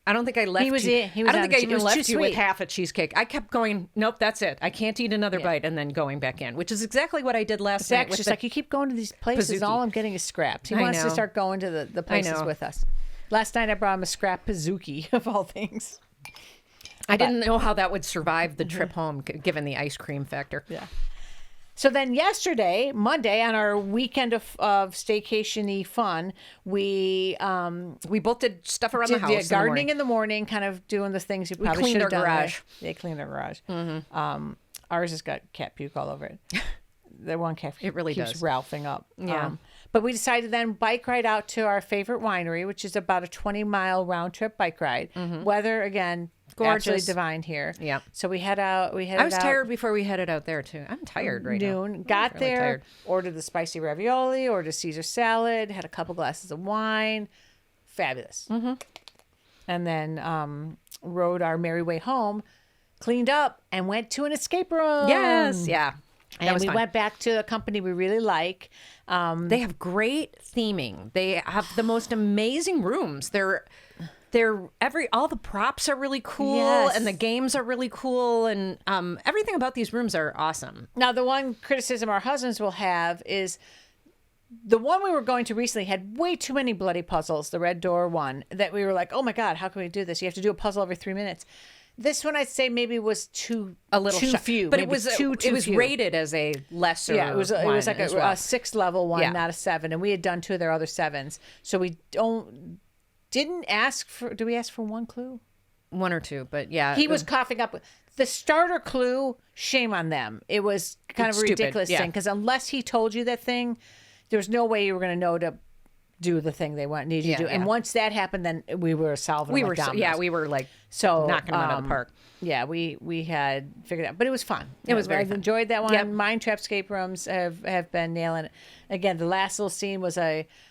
I don't think I left He was you. I don't think I even left you with sweet. half a cheesecake. I kept going, nope, that's it. I can't eat another bite, and then going back in, which is exactly what I did last night. Zach's just like, you keep going to these places, Pizookie. all I'm getting is scraps. He I wants to know. start going to the places with us. Last night I brought him a scrap Pizookie, of all things. I didn't know how that would survive the trip home, given the ice cream factor. Yeah. So then yesterday, Monday, on our weekend of staycation-y fun, we both did stuff around the house. Gardening in the morning, kind of doing the things you probably should have done. Garage. They cleaned our garage. Mm-hmm. Ours has got cat puke all over it. The one cat it really keeps does. ralphing up. Yeah. But we decided then bike ride out to our favorite winery, which is about a 20-mile round trip bike ride. Mm-hmm. Weather, again, gorgeous, absolutely divine here. Yeah. So we head out. I was tired before we headed out there too. I'm tired right noon. now. Got really there, tired. ordered the spicy ravioli, ordered Caesar salad, had a couple glasses of wine. Fabulous. Mm-hmm. And then rode our merry way home, cleaned up, and went to an escape room. Yes. Yeah. And we went back to a company we really like. They have great theming. They have the most amazing rooms. All the props are really cool, Yes. and the games are really cool, and everything about these rooms are awesome. Now, the one criticism our husbands will have is the one we were going to recently had way too many bloody puzzles, the Red Door one, that we were like, oh my God, how can we do this? You have to do a puzzle every 3 minutes. This one I'd say maybe was too few, but maybe it was too few. rated as a lesser. Yeah, it was like a 6th level one, Yeah. not a 7, and we had done 2 of their other 7s, so we didn't ask for. Do we ask for one clue? 1 or 2, but yeah, He was coughing up the starter clue. Shame on them. It was kind of a stupid, ridiculous yeah. thing because unless he told you that thing, there was no way you were going to know to do the thing they needed you to do. And once that happened, then we were solving. we were like knocking them out of the park. Yeah, we had figured out, but it was fun. It was very I've fun. enjoyed that one. Yep. Mine Trap escape rooms have been nailing it. Again, the last little scene was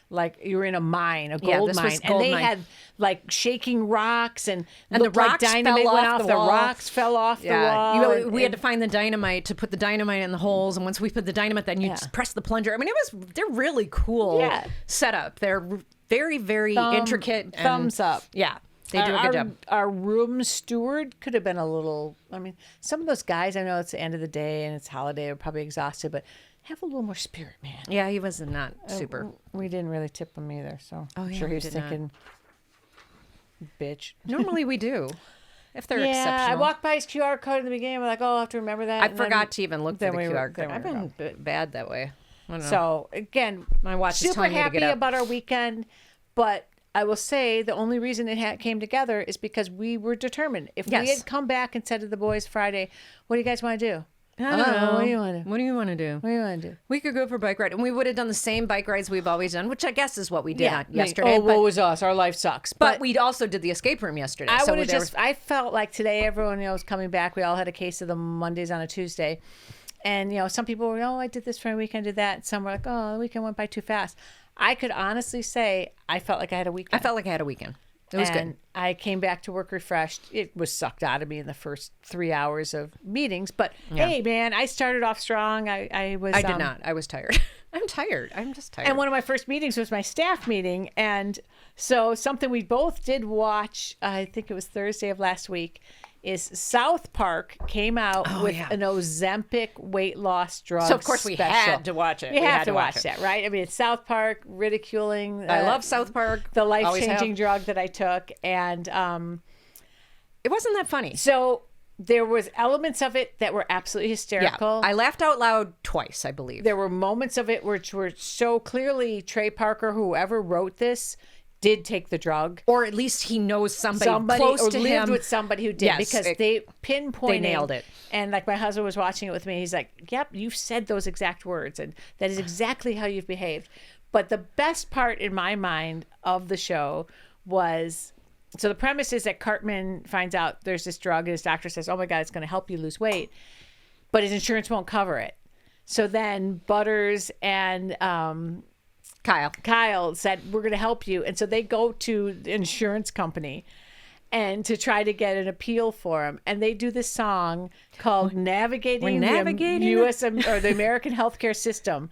like you were in a mine, a gold this mine, was and gold they mine. had like shaking rocks and the looked like rocks dynamite fell went off off the wall. rocks fell off the wall. We had to find the dynamite to put the dynamite in the holes, and once we put the dynamite, then you just press the plunger. I mean, they're really cool setup. They're very, very intricate. And, thumbs up. Yeah, they do a good job. Our room steward could have been a little. I mean, some of those guys, I know it's the end of the day and it's holiday, are probably exhausted, but have a little more spirit, man. Yeah, he was not super. We didn't really tip him either, so I'm yeah, sure he we was did thinking, bitch. Normally we do, if they're Yeah, exceptional. I walked by his QR code in the beginning. I'm like, oh, I'll have to remember that. I And then- forgot to even look for then the we were- QR then code. we I've were been a bit bad that way. I don't know. So again, My watch is super telling me to happy get up. about our weekend, but I will say the only reason it came together is because we were determined. If we Yes. had come back and said to the boys Friday, "What do you guys want to do?" I don't know. What do you want to do? What do you want to do? What do you want to do? We could go for a bike ride, and we would have done the same bike rides we've always done, which I guess is what we did I mean, yesterday. Oh, but woe was us. Our life sucks. but we also did the escape room yesterday. I so would have there just. I felt like today everyone was coming back. We all had a case of the Mondays on a Tuesday, and some people were, oh, I did this for a weekend, did that. And some were like, oh, the weekend went by too fast. I could honestly say I felt like I had a weekend. I felt like I had a weekend. It was and good. I came back to work refreshed. It was sucked out of me in the first 3 hours of meetings. But hey, man, I started off strong. I did not. I was tired. I'm tired. I'm just tired. And one of my first meetings was my staff meeting. And so something we both did watch, I think it was Thursday of last week, is South Park came out with an Ozempic weight loss drug. So of course we special. had to watch it. We have had to watch it. that, right? I mean, it's South Park ridiculing. I love South Park. The Always life-changing have. drug that I took. And It wasn't that funny. so there was elements of it that were absolutely hysterical. I laughed out loud twice, I believe. There were moments of it which were so clearly Trey Parker, whoever wrote this, did take the drug. Or at least he knows somebody close or to lived him. with somebody who did, Yes, because they pinpointed. they nailed it. And like my husband was watching it with me. He's like, yep, you've said those exact words. And that is exactly how you've behaved. But the best part in my mind of the show was, so the premise is that Cartman finds out there's this drug and his doctor says, oh my God, it's going to help you lose weight. But his insurance won't cover it. So then Butters and Kyle said, we're going to help you. And so they go to the insurance company and to try to get an appeal for him. And they do this song called Navigating the U.S. or the American Healthcare System.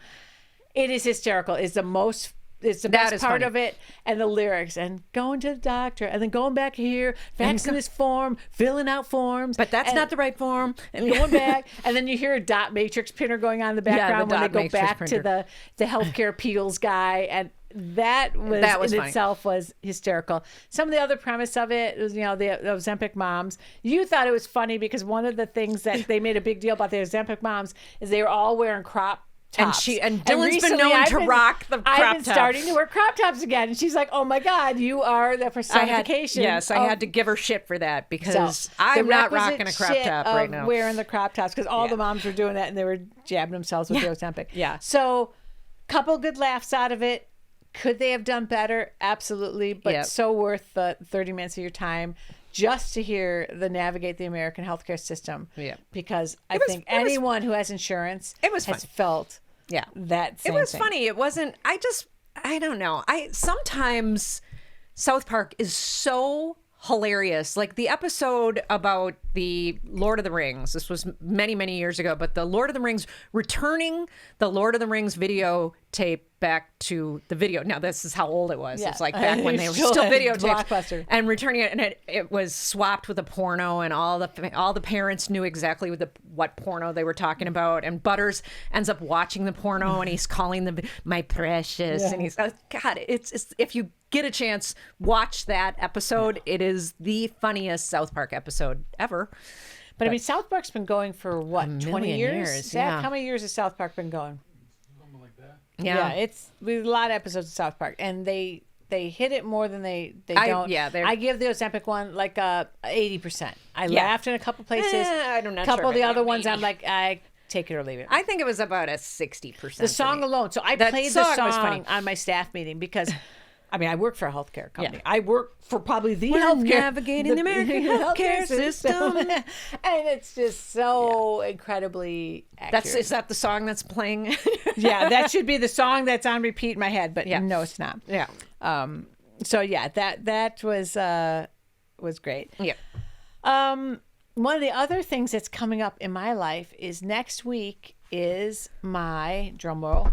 It is hysterical. It's the best part of it. And the lyrics, and going to the doctor, and then going back here, faxing this form, filling out forms. But that's not the right form. And going back, and then you hear a dot matrix printer going on in the background when they go back to the healthcare appeals guy, and that was in funny. itself was hysterical. Some of the other premise of it was, the Ozempic moms. You thought it was funny because one of the things that they made a big deal about the Ozempic moms is they were all wearing crop tops. And Dylan's been known to rock the crop top. I've been starting to wear crop tops again. And she's like, oh my God, you are the personification. I had to give her shit for that because I'm not rocking a crop top right now. Wearing the crop tops because all the moms were doing that and they were jabbing themselves with the Ozempic. Yeah. So couple good laughs out of it. Could they have done better? Absolutely. But so worth the 30 minutes of your time just to hear the navigate the American healthcare system. Yeah. Because I think anyone who has insurance has felt that same It was thing. funny. It wasn't, I don't know. Sometimes South Park is so hilarious. Like the episode about the Lord of the Rings. This was many, many years ago, but the Lord of the Rings, returning the Lord of the Rings videotape back to the video. Now, this is how old it was. Yeah. It's like back when they were Still still a videotapes. blockbuster. And returning it, and it was swapped with a porno, and all the parents knew exactly what porno they were talking about. And Butters ends up watching the porno, and he's calling them my precious. Yeah. And he's God. It's if you get a chance, watch that episode. It is the funniest South Park episode ever. But I mean, South Park's been going for what, 20 years? Yeah. How many years has South Park been going? Something like that. Yeah. It's a lot of episodes of South Park, and they hit it more than they don't. I give the Ozempic one like 80%. I laughed in a couple places. I'm not a couple sure of the about other that, ones, maybe. I'm like, I take it or leave it. I think it was about a 60%. The song alone. So I That played song the was song funny. on my staff meeting because, I mean, I work for a healthcare company. Yeah. I work for probably the We're healthcare navigating the American healthcare system. And it's just so incredibly accurate. Is that the song that's playing? Yeah, that should be the song that's on repeat in my head, but Yeah. no, it's not. Yeah. So yeah, that was great. Yeah. One of the other things that's coming up in my life is next week is my drumroll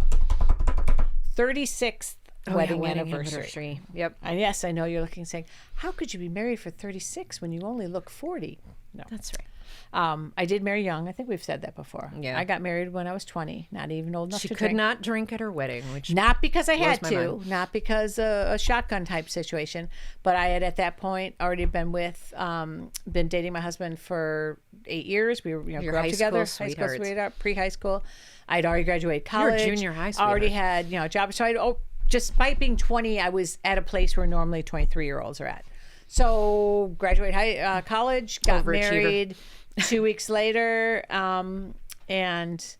36th wedding anniversary. Yep. And yes, I know you're looking saying, how could you be married for 36 when you only look 40? No. That's right. I did marry young. I think we've said that before. Yeah. I got married when I was 20, not even old enough She to could drink. not drink at her wedding, which Not because I had blows my to, not because a shotgun type situation, but I had at that point already been been dating my husband for 8 years. We were, grew up together, high school sweetheart, pre-high school. I'd already graduated college. You're a junior high sweetheart. Already had, a job. So despite being 20, I was at a place where normally 23-year-olds are at. So graduated college, got married 2 weeks later, and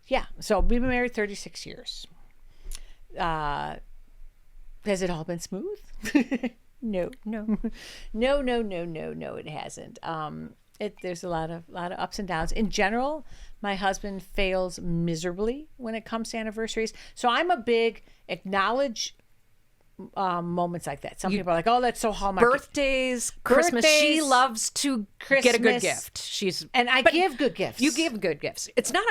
yeah, so we've been married 36 years. Has it all been smooth? No, it hasn't. There's a lot of ups and downs. In general, my husband fails miserably when it comes to anniversaries. So I'm a big acknowledge moments like that. Some people are like, "Oh, that's so Hallmark." Birthdays, Christmas. She Birthdays, loves to get a good Christmas. gift. And I give good gifts. You give good gifts. It's not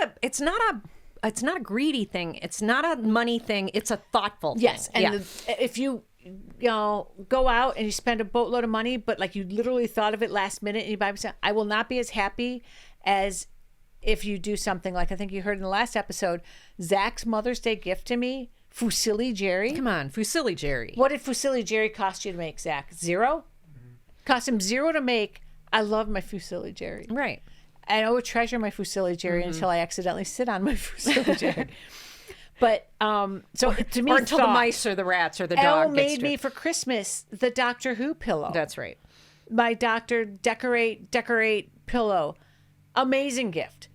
a greedy thing. It's not a money thing. It's a thoughtful thing. Yes, and yeah. if you go out and you spend a boatload of money, but like you literally thought of it last minute and you buy something, I will not be as happy as if you do something like I think you heard in the last episode, Zach's Mother's Day gift to me, Fusilli Jerry. Come on, Fusilli Jerry. What did Fusilli Jerry cost you to make, Zach? $0? Cost him $0 to make. I love my Fusilli Jerry. Right. I always treasure my Fusilli Jerry until I accidentally sit on my Fusilli Jerry. But so to me, Or until the mice or the rats or the Elle dog gets made to me it. for Christmas the Doctor Who pillow. That's right. My Doctor decorate pillow. Amazing gift.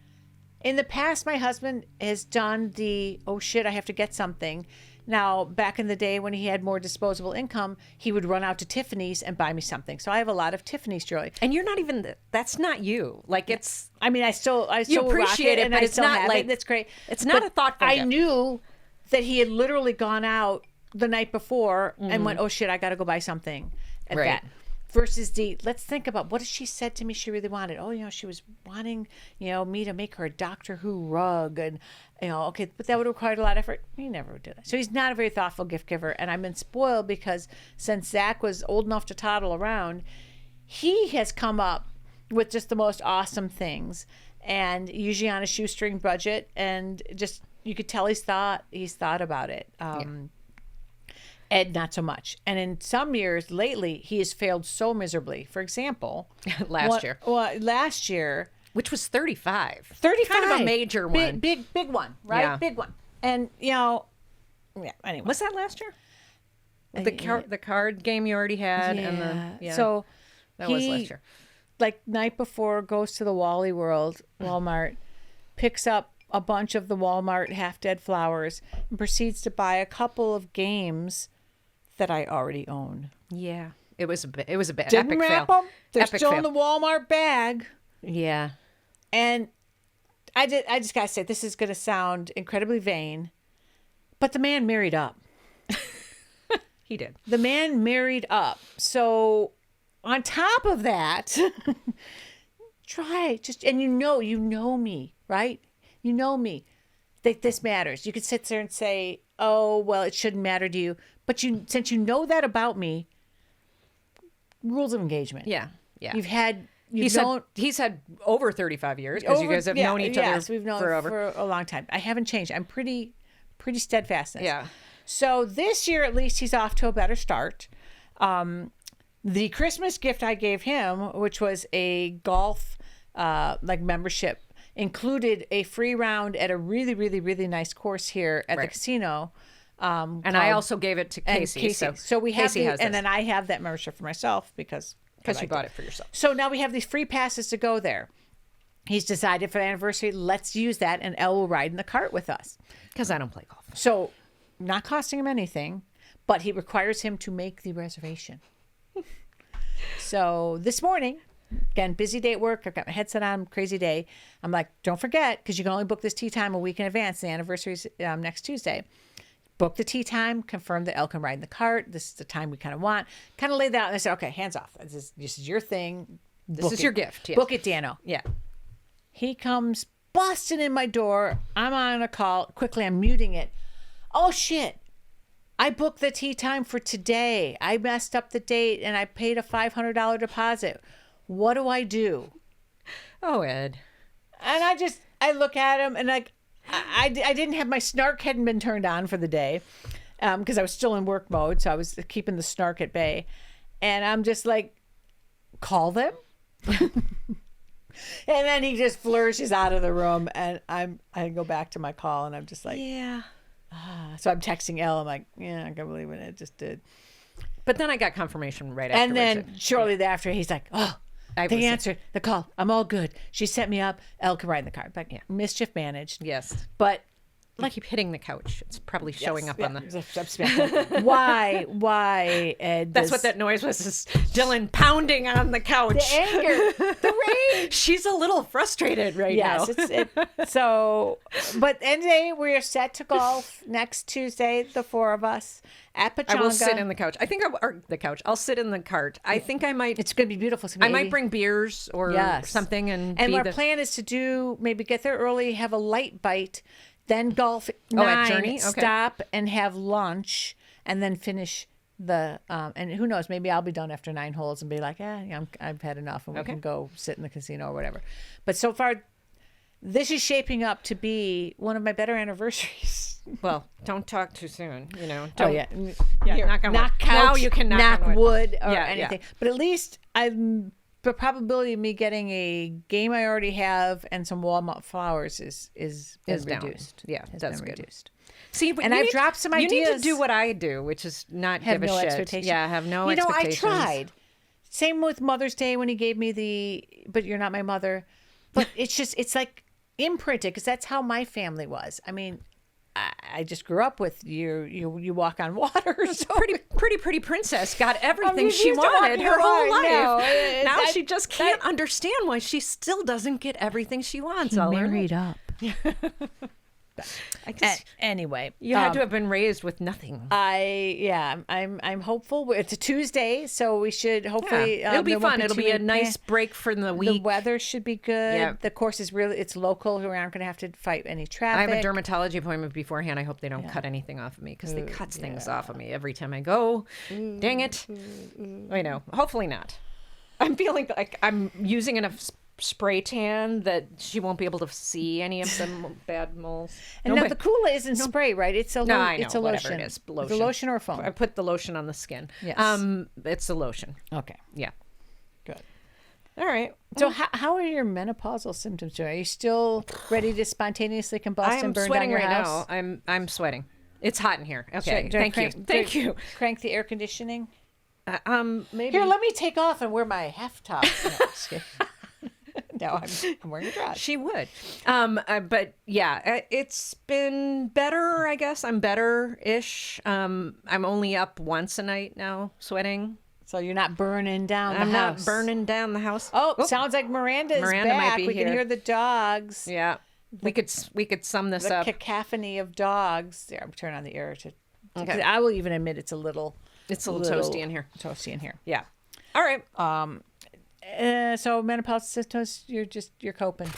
In the past, my husband has done the, oh shit, I have to get something. Now, back in the day when he had more disposable income, he would run out to Tiffany's and buy me something. So I have a lot of Tiffany's jewelry. And you're not even, that's not you. Like it's, I mean, I still you rock appreciate it, and but I it's still not have like, it. That's great. It's not But a thoughtful I gift. knew that he had literally gone out the night before and went, oh shit, I got to go buy something at Right. that. Versus let's think about what she said to me she really wanted. Oh, she was wanting, me to make her a Doctor Who rug. And, okay, but that would require a lot of effort. He never did that. So he's not a very thoughtful gift giver. And I've been spoiled because since Zach was old enough to toddle around, he has come up with just the most awesome things. And usually on a shoestring budget. And just, you could tell he's thought about it. Ed, not so much. And in some years lately, he has failed so miserably. For example, Last year. Well, last year, Which was 35. 35. Kind of a major one. Big one, right? Yeah. Big one. And, yeah, anyway. Was that last year? The card game you already had? And So that was last year. Like night before, goes to the Walmart, picks up a bunch of the Walmart half-dead flowers and proceeds to buy a couple of games that I already own. Yeah. It was a bit Didn't epic wrap fail. them. They're Epic still fail. in the Walmart bag. Yeah. And I just gotta say, this is gonna sound incredibly vain, but the man married up. He did. The man married up. So on top of that, and you know me, right? You know me. That this matters. You could sit there and say, "Oh, well, it shouldn't matter to you." But since you know that about me, rules of engagement. Yeah. Yeah. He's He's had over 35 years because you guys have known each other yes, we've known forever. for a long time. I haven't changed. I'm pretty steadfast in this. Yeah. So this year, at least, he's off to a better start. The Christmas gift I gave him, which was a golf membership, included a free round at a really, really, really nice course here at the casino. And I also gave it to Casey. So we have Casey has and this. then I have that membership for myself because you bought it for yourself. So now we have these free passes to go there. He's decided for the anniversary, let's use that, and Elle will ride in the cart with us. Because I don't play golf. So not costing him anything, but he requires him to make the reservation. So this morning, again, busy day at work. I've got my headset on, crazy day. I'm like, don't forget, because you can only book this tea time a week in advance. The anniversary's next Tuesday. Book the tea time, confirm that Elle can ride in the cart. This is the time we kind of want. Kind of lay that out, and I said, okay, hands off. This is your thing. This is your gift. Yes. Book it, Dano. Yeah. He comes busting in my door. I'm on a call. Quickly, I'm muting it. Oh, shit. I booked the tea time for today. I messed up the date, and I paid a $500 deposit. What do I do? Oh, Ed. And I look at him, and like, I didn't have my snark hadn't been turned on for the day because I was still in work mode. So I was keeping the snark at bay. And I'm just like, call them? And then he just flourishes out of the room, and I go back to my call, and I'm just like, Yeah. So I'm texting Elle. I'm like, yeah, I can't believe it. It just did. But then I got confirmation right after. And then shortly thereafter, he's like, oh, they answered the call. I'm all good. She set me up. Elle can ride in the car. But mischief managed. Yes. But I keep hitting the couch. It's probably showing up on the. Why, Ed? That's what that noise was. Is Dylan pounding on the couch. The anger, the rage. She's a little frustrated right now. So, but anyway, we're set to golf next Tuesday, the four of us at Pachanga. I will sit in the couch. I think I'll sit in the cart. I think I might. It's going to be beautiful. I might bring beers or something, and our plan is to maybe get there early, have a light bite, then golf at 9, at Journey? Okay. stop and have lunch, and then finish the. And who knows? Maybe I'll be done after 9 holes and be like, I've had enough, and we can go sit in the casino or whatever. But so far, this is shaping up to be one of my better anniversaries. Well, don't talk too soon. Don't, Here, knock on wood. couch, Now you can knock on wood or Yeah, anything. yeah. But at least the probability of me getting a game I already have and some Walmart flowers is down. reduced. Yeah, Has that's been good. reduced. See, but And I've dropped some You need to ideas. do what I do, which is not Have give a no shit. expectations. Yeah, have no I expectations. tried. Same with Mother's Day when he gave me but you're not my mother. But it's like imprinted because that's how my family was. I mean, I just grew up with you walk on water. So Pretty princess got everything refused she to walk wanted your her whole line. No, life. Now that- she just can't understand why she still doesn't get everything she wants. married up. I guess Anyway, you had to have been raised with nothing. I'm hopeful. It's a Tuesday, so we should hopefully it'll be there won't fun. It'll too be a many- nice break from the The week. weather should be good. Yeah. The course is it's local. We aren't going to have to fight any I traffic. have a dermatology appointment beforehand. I hope they don't cut anything off of me because they cut things off of me every time I go. Dang it. I know. Hopefully not. I'm feeling like I'm using enough spray tan that she won't be able to see any of the bad moles. And now the Kool-Aid isn't spray, right? It's a No, I know. it's a Whatever lotion. it is. It's a lotion or a foam. I put the lotion on the skin. Yes. It's a lotion. Okay, Yeah. good. All right. So how are your menopausal symptoms doing? Are you still ready to spontaneously combust I and am burn sweating down your right house? now. I'm sweating. It's hot in here. Okay. Should I Thank you. Thank you. Crank the air conditioning. Maybe. Here, let me take off and wear my half top. No, just kidding. No, I'm wearing a dress. She would. But yeah, it's been better, I guess. I'm better-ish. I'm only up once a night now, sweating. So you're not burning down the I'm house. not burning down the house. Oh, sounds like Miranda is Miranda might back. be We here. can hear the dogs. Yeah. We could sum this The up. cacophony of dogs. There, I'm turning on the air to. Okay. I will even admit it's a little toasty in here. Toasty in here. Yeah. All right. So menopause symptoms, you're coping.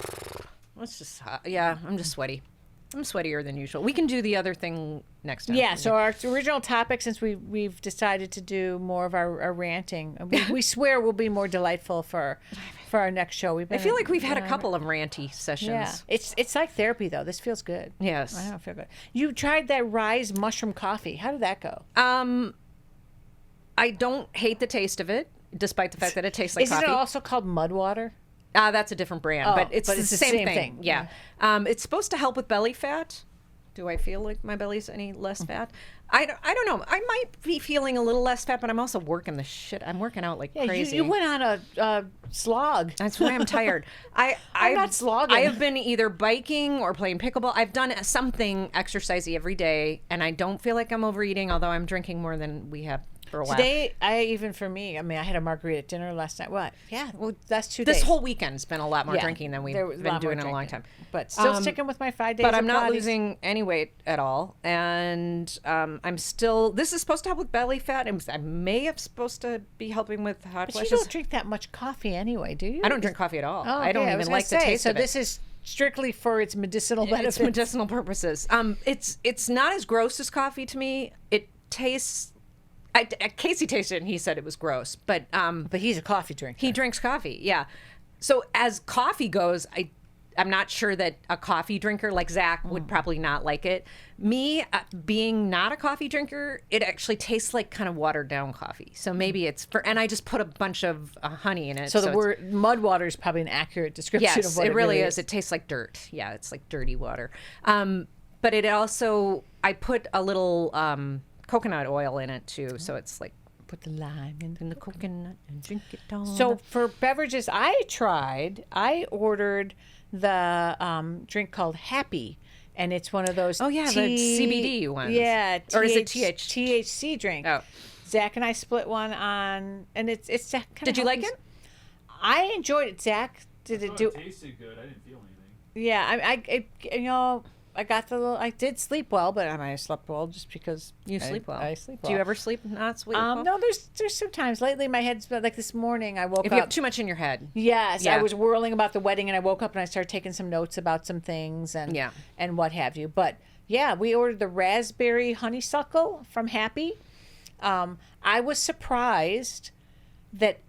Let's just I'm just sweaty. I'm sweatier than usual. We can do the other thing next time. Yeah. So our original topic, since we've decided to do more of our ranting, we swear will be more delightful for our next show. I feel like we've had a couple of ranty sessions. Yeah. It's like therapy though. This feels good. Yes. I don't feel good. You tried that Rise mushroom coffee. How did that go? I don't hate the taste of it, despite the fact that it tastes like Isn't coffee. it also called mud water? That's a different brand, Oh, but it's but the it's the same same thing. thing. Yeah. It's supposed to help with belly fat. Do I feel like my belly's any less fat? I don't know. I might be feeling a little less fat, but I'm also working the shit. I'm working out like Yeah, crazy. you went on a slog. That's why I'm tired. I'm not slogging. I have been either biking or playing pickleball. I've done something exercisey every day, and I don't feel like I'm overeating, although I'm drinking more than we have for a while. Today, I had a margarita at dinner last night. What? Yeah, well, that's 2 days. This whole weekend's been a lot more Yeah, drinking than we've there was been lot more doing in a long drinking. time. But still sticking with my 5 days. But I'm of not Pilates. losing any weight at all, and I'm still. This is supposed to help with belly fat. I may have supposed to be helping with hot But you flashes. don't drink that much coffee anyway, do you? I don't drink coffee at all. Oh, I don't okay, even was gonna like the say, taste so of it. this is strictly for its medicinal benefits. It's medicinal purposes. It's not as gross as coffee to me. It tastes. Casey tasted it and he said it was gross, but But he's a coffee drinker. he drinks coffee. Yeah. So as coffee goes, I'm not sure that a coffee drinker like Zach would probably not like it. Me, being not a coffee drinker, it actually tastes like kind of watered down coffee. So maybe it's and I just put a bunch of honey in it. So the it's- word mud water is probably an accurate description Yes, of what it really is. is. It tastes like dirt. Yeah, it's like dirty water. But it also, I put a little coconut oil in it too. So it's like, Put the lime in. the coconut and drink it all. So for beverages, I ordered the drink called Happy, and it's one of those. Oh, yeah, the CBD ones. Yeah, Or is it THC drink. Oh. Zach and I split one on, and it's kind of. Did you like it? I enjoyed it. Zach, did it do? It tasted good. I didn't feel anything. Yeah, I got the little. I did sleep well, but I might have slept well just because You sleep well. I sleep well. Do you ever sleep not sleep well? No, there's sometimes lately my head's like this morning. I woke If up. you have too much in your head. Yes, Yeah. I was whirling about the wedding, and I woke up and I started taking some notes about some things and Yeah. and what have you. But yeah, we ordered the raspberry honeysuckle from Happy. I was surprised that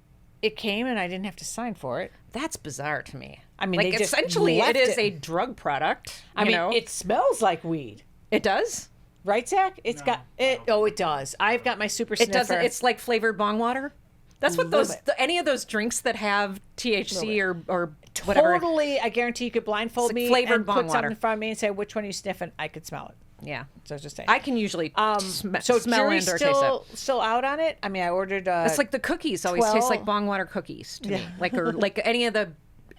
it came and I didn't have to sign for it. That's bizarre to me. I mean, like they just essentially left it is it. a drug product. I you mean, know? it smells like weed, It does? right, Zach? It's No, got it. Oh, it does. I've got my super sniffer. It doesn't. It's like flavored bong water. That's what Little those bit. any of those drinks that have THC or whatever. totally. I guarantee you could blindfold It's like me flavored and bong put water. something in front of me and say which one you sniffing. I could smell it. Yeah. So just saying. I can usually So smell jury's and or taste it. still out on it. I mean, I ordered. It's like the cookies always 12 taste like bong water cookies to me. Like or like any of the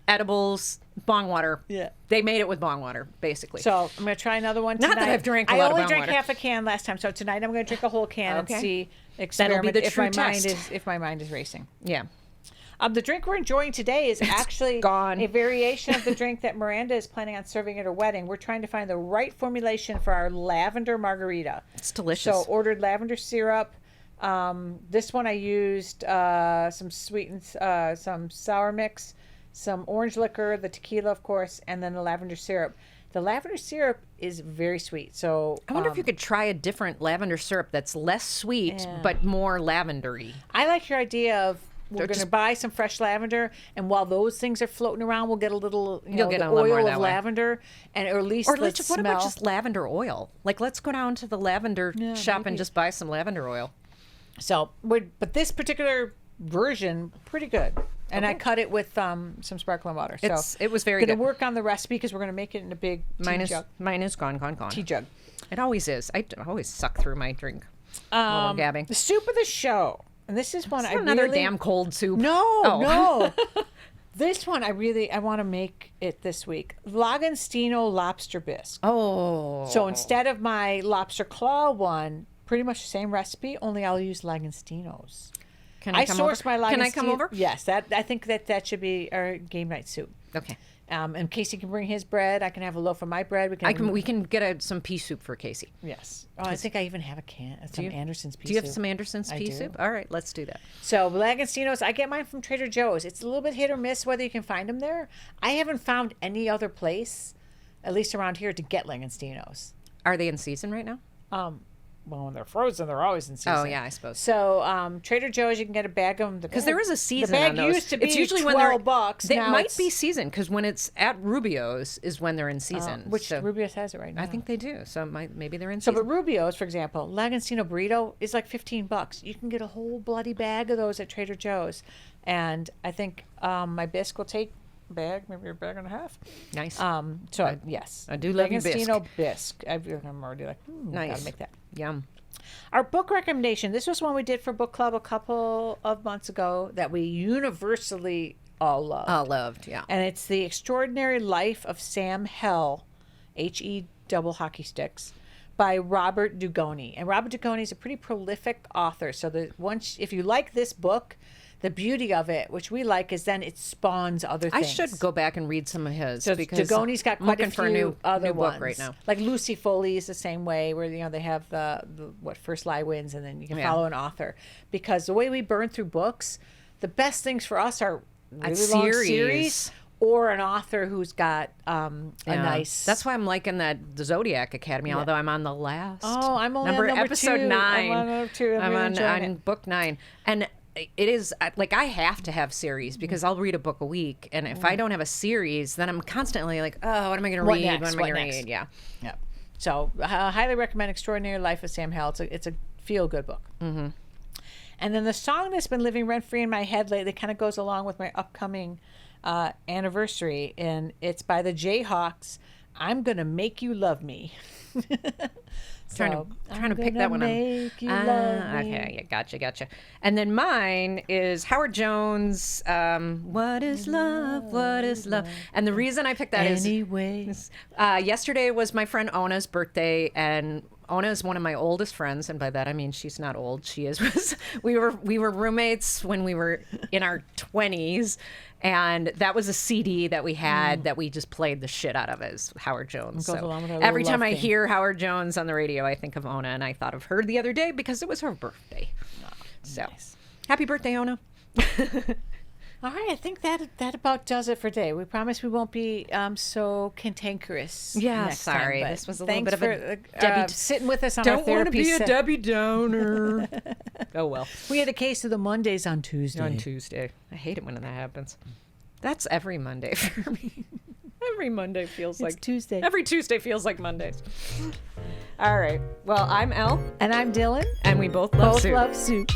edibles, bong water. Yeah. They made it with bong water, basically. So I'm gonna try another one Not tonight. that I've drank a I lot of only bong drank water. half a can last time, so tonight I'm gonna drink a whole can Okay. and see That'll be experiment the if true my mind test. is my mind is racing. yeah. The drink we're enjoying today is actually gone. a variation of the drink that Miranda is planning on serving at her wedding. We're trying to find the right formulation for our lavender margarita. It's delicious. So ordered lavender syrup. This one I used some sweetened, some sour mix, some orange liquor, the tequila, of course, and then the lavender syrup. The lavender syrup is very sweet. So I wonder if you could try a different lavender syrup that's less sweet Yeah. but more lavendery. I like your idea of we're They're going to just- buy some fresh lavender, and while those things are floating around, we'll get a little, You'll get the a little more oil that of way. lavender, and or at least Or let's let's, what smell. about just lavender oil? Like, let's go down to the lavender shop and maybe. just buy some lavender oil. So, but this particular version, pretty good. And I cut it with some sparkling water. So It was very going to good. work on the recipe because we're going to make it in a big Mine is jug. gone. Tea jug. It always is. I always suck through my drink while I'm gabbing. The soup of the show. And this is one It's I another really... damn cold soup. No, Oh. no. This one I want to make it this week. Lagostino lobster bisque. Oh. So instead of my lobster claw one, pretty much the same recipe, only I'll use Lagostinos. Can I come source over? my Lagostino. Can I come over? Yes, I think that should be our game night soup. Okay. And Casey can bring his bread. I can have a loaf of my bread. We can get some pea soup for Casey. Yes. Oh, I think I even have a can. Some Anderson's pea Do you have soup. some Anderson's I pea do. soup? All right, let's do that. So Lagostinos, I get mine from Trader Joe's. It's a little bit hit or miss whether you can find them there. I haven't found any other place, at least around here, to get Lagostinos. Are they in season right now? Well, when they're frozen, they're always in season. Oh, yeah, I suppose. So Trader Joe's, you can get a bag of them. Because there is a season The bag on those. used to be it's usually $12. when they're Now might it's- be season because when it's at Rubio's is when they're in season. which so Rubio's has it right now. I think they do. So maybe they're in So, season. but Rubio's, for example, Lagostino burrito is like $15. You can get a whole bloody bag of those at Trader Joe's, and I think my bisque will take a bag, maybe a bag and a half. Nice. Yes, I do love you Lagostino bisque. I'm already like, Nice. gotta make that. Yum. Our book recommendation. This was one we did for book club a couple of months ago that we universally all love. Loved, yeah. And it's The Extraordinary Life of Sam Hell, H-E double hockey sticks, by Robert Dugoni. And Robert Dugoni is a pretty prolific author. So if you like this book, the beauty of it, which we like, is then it spawns other I things. should go back and read some of his So because Dugoni's got I'm quite a looking few for a new other book ones right now. Like Lucy Foley is the same way, where they have the what first lie wins, and then you can follow an author. Because the way we burn through books, the best things for us are really long series or an author who's got a nice. That's why I'm liking the Zodiac Academy, although I'm on the last. Oh, I'm only on number episode 2. 9. I'm on number 2. I'm really enjoying on it. book 9, and it is like I have to have series because I'll read a book a week, and if I don't have a series, then I'm constantly like, oh, what am I going to read? next? What am I What going to next? read? Yeah. Yeah. So highly recommend Extraordinary Life of Sam Hell. It's a feel good book. Mm-hmm. And then the song that's been living rent free in my head lately kind of goes along with my upcoming anniversary, and it's by the Jayhawks. I'm gonna make you love me. So, Trying to pick that one up. Make you love me. Okay, yeah, gotcha. And then mine is Howard Jones. What is love? What is love? And the reason I picked that is yesterday was my friend Ona's birthday, and Ona is one of my oldest friends, and by that I mean she's not old. She is. We were roommates when we were in our 20s, and that was a CD that we had that we just played the shit out of as Howard Jones. Goes So along with our every little time love I thing. hear Howard Jones on the radio, I think of Ona, and I thought of her the other day because it was her birthday. So nice. happy birthday, Ona. All right, I think that about does it for today. We promise we won't be so cantankerous. Yeah, next sorry. Time, but This was a little thanks bit of a for, Debbie sitting with us on our Don't want to therapy be a se- Debbie Downer. Oh well. We had a case of the Mondays on Tuesday. On Tuesday. I hate it when that happens. That's every Monday for me. Every Monday feels like Tuesday. Every Tuesday feels like Mondays. All right. Well, I'm Elle, And I'm Dylan. and we both love Both soup. love soup.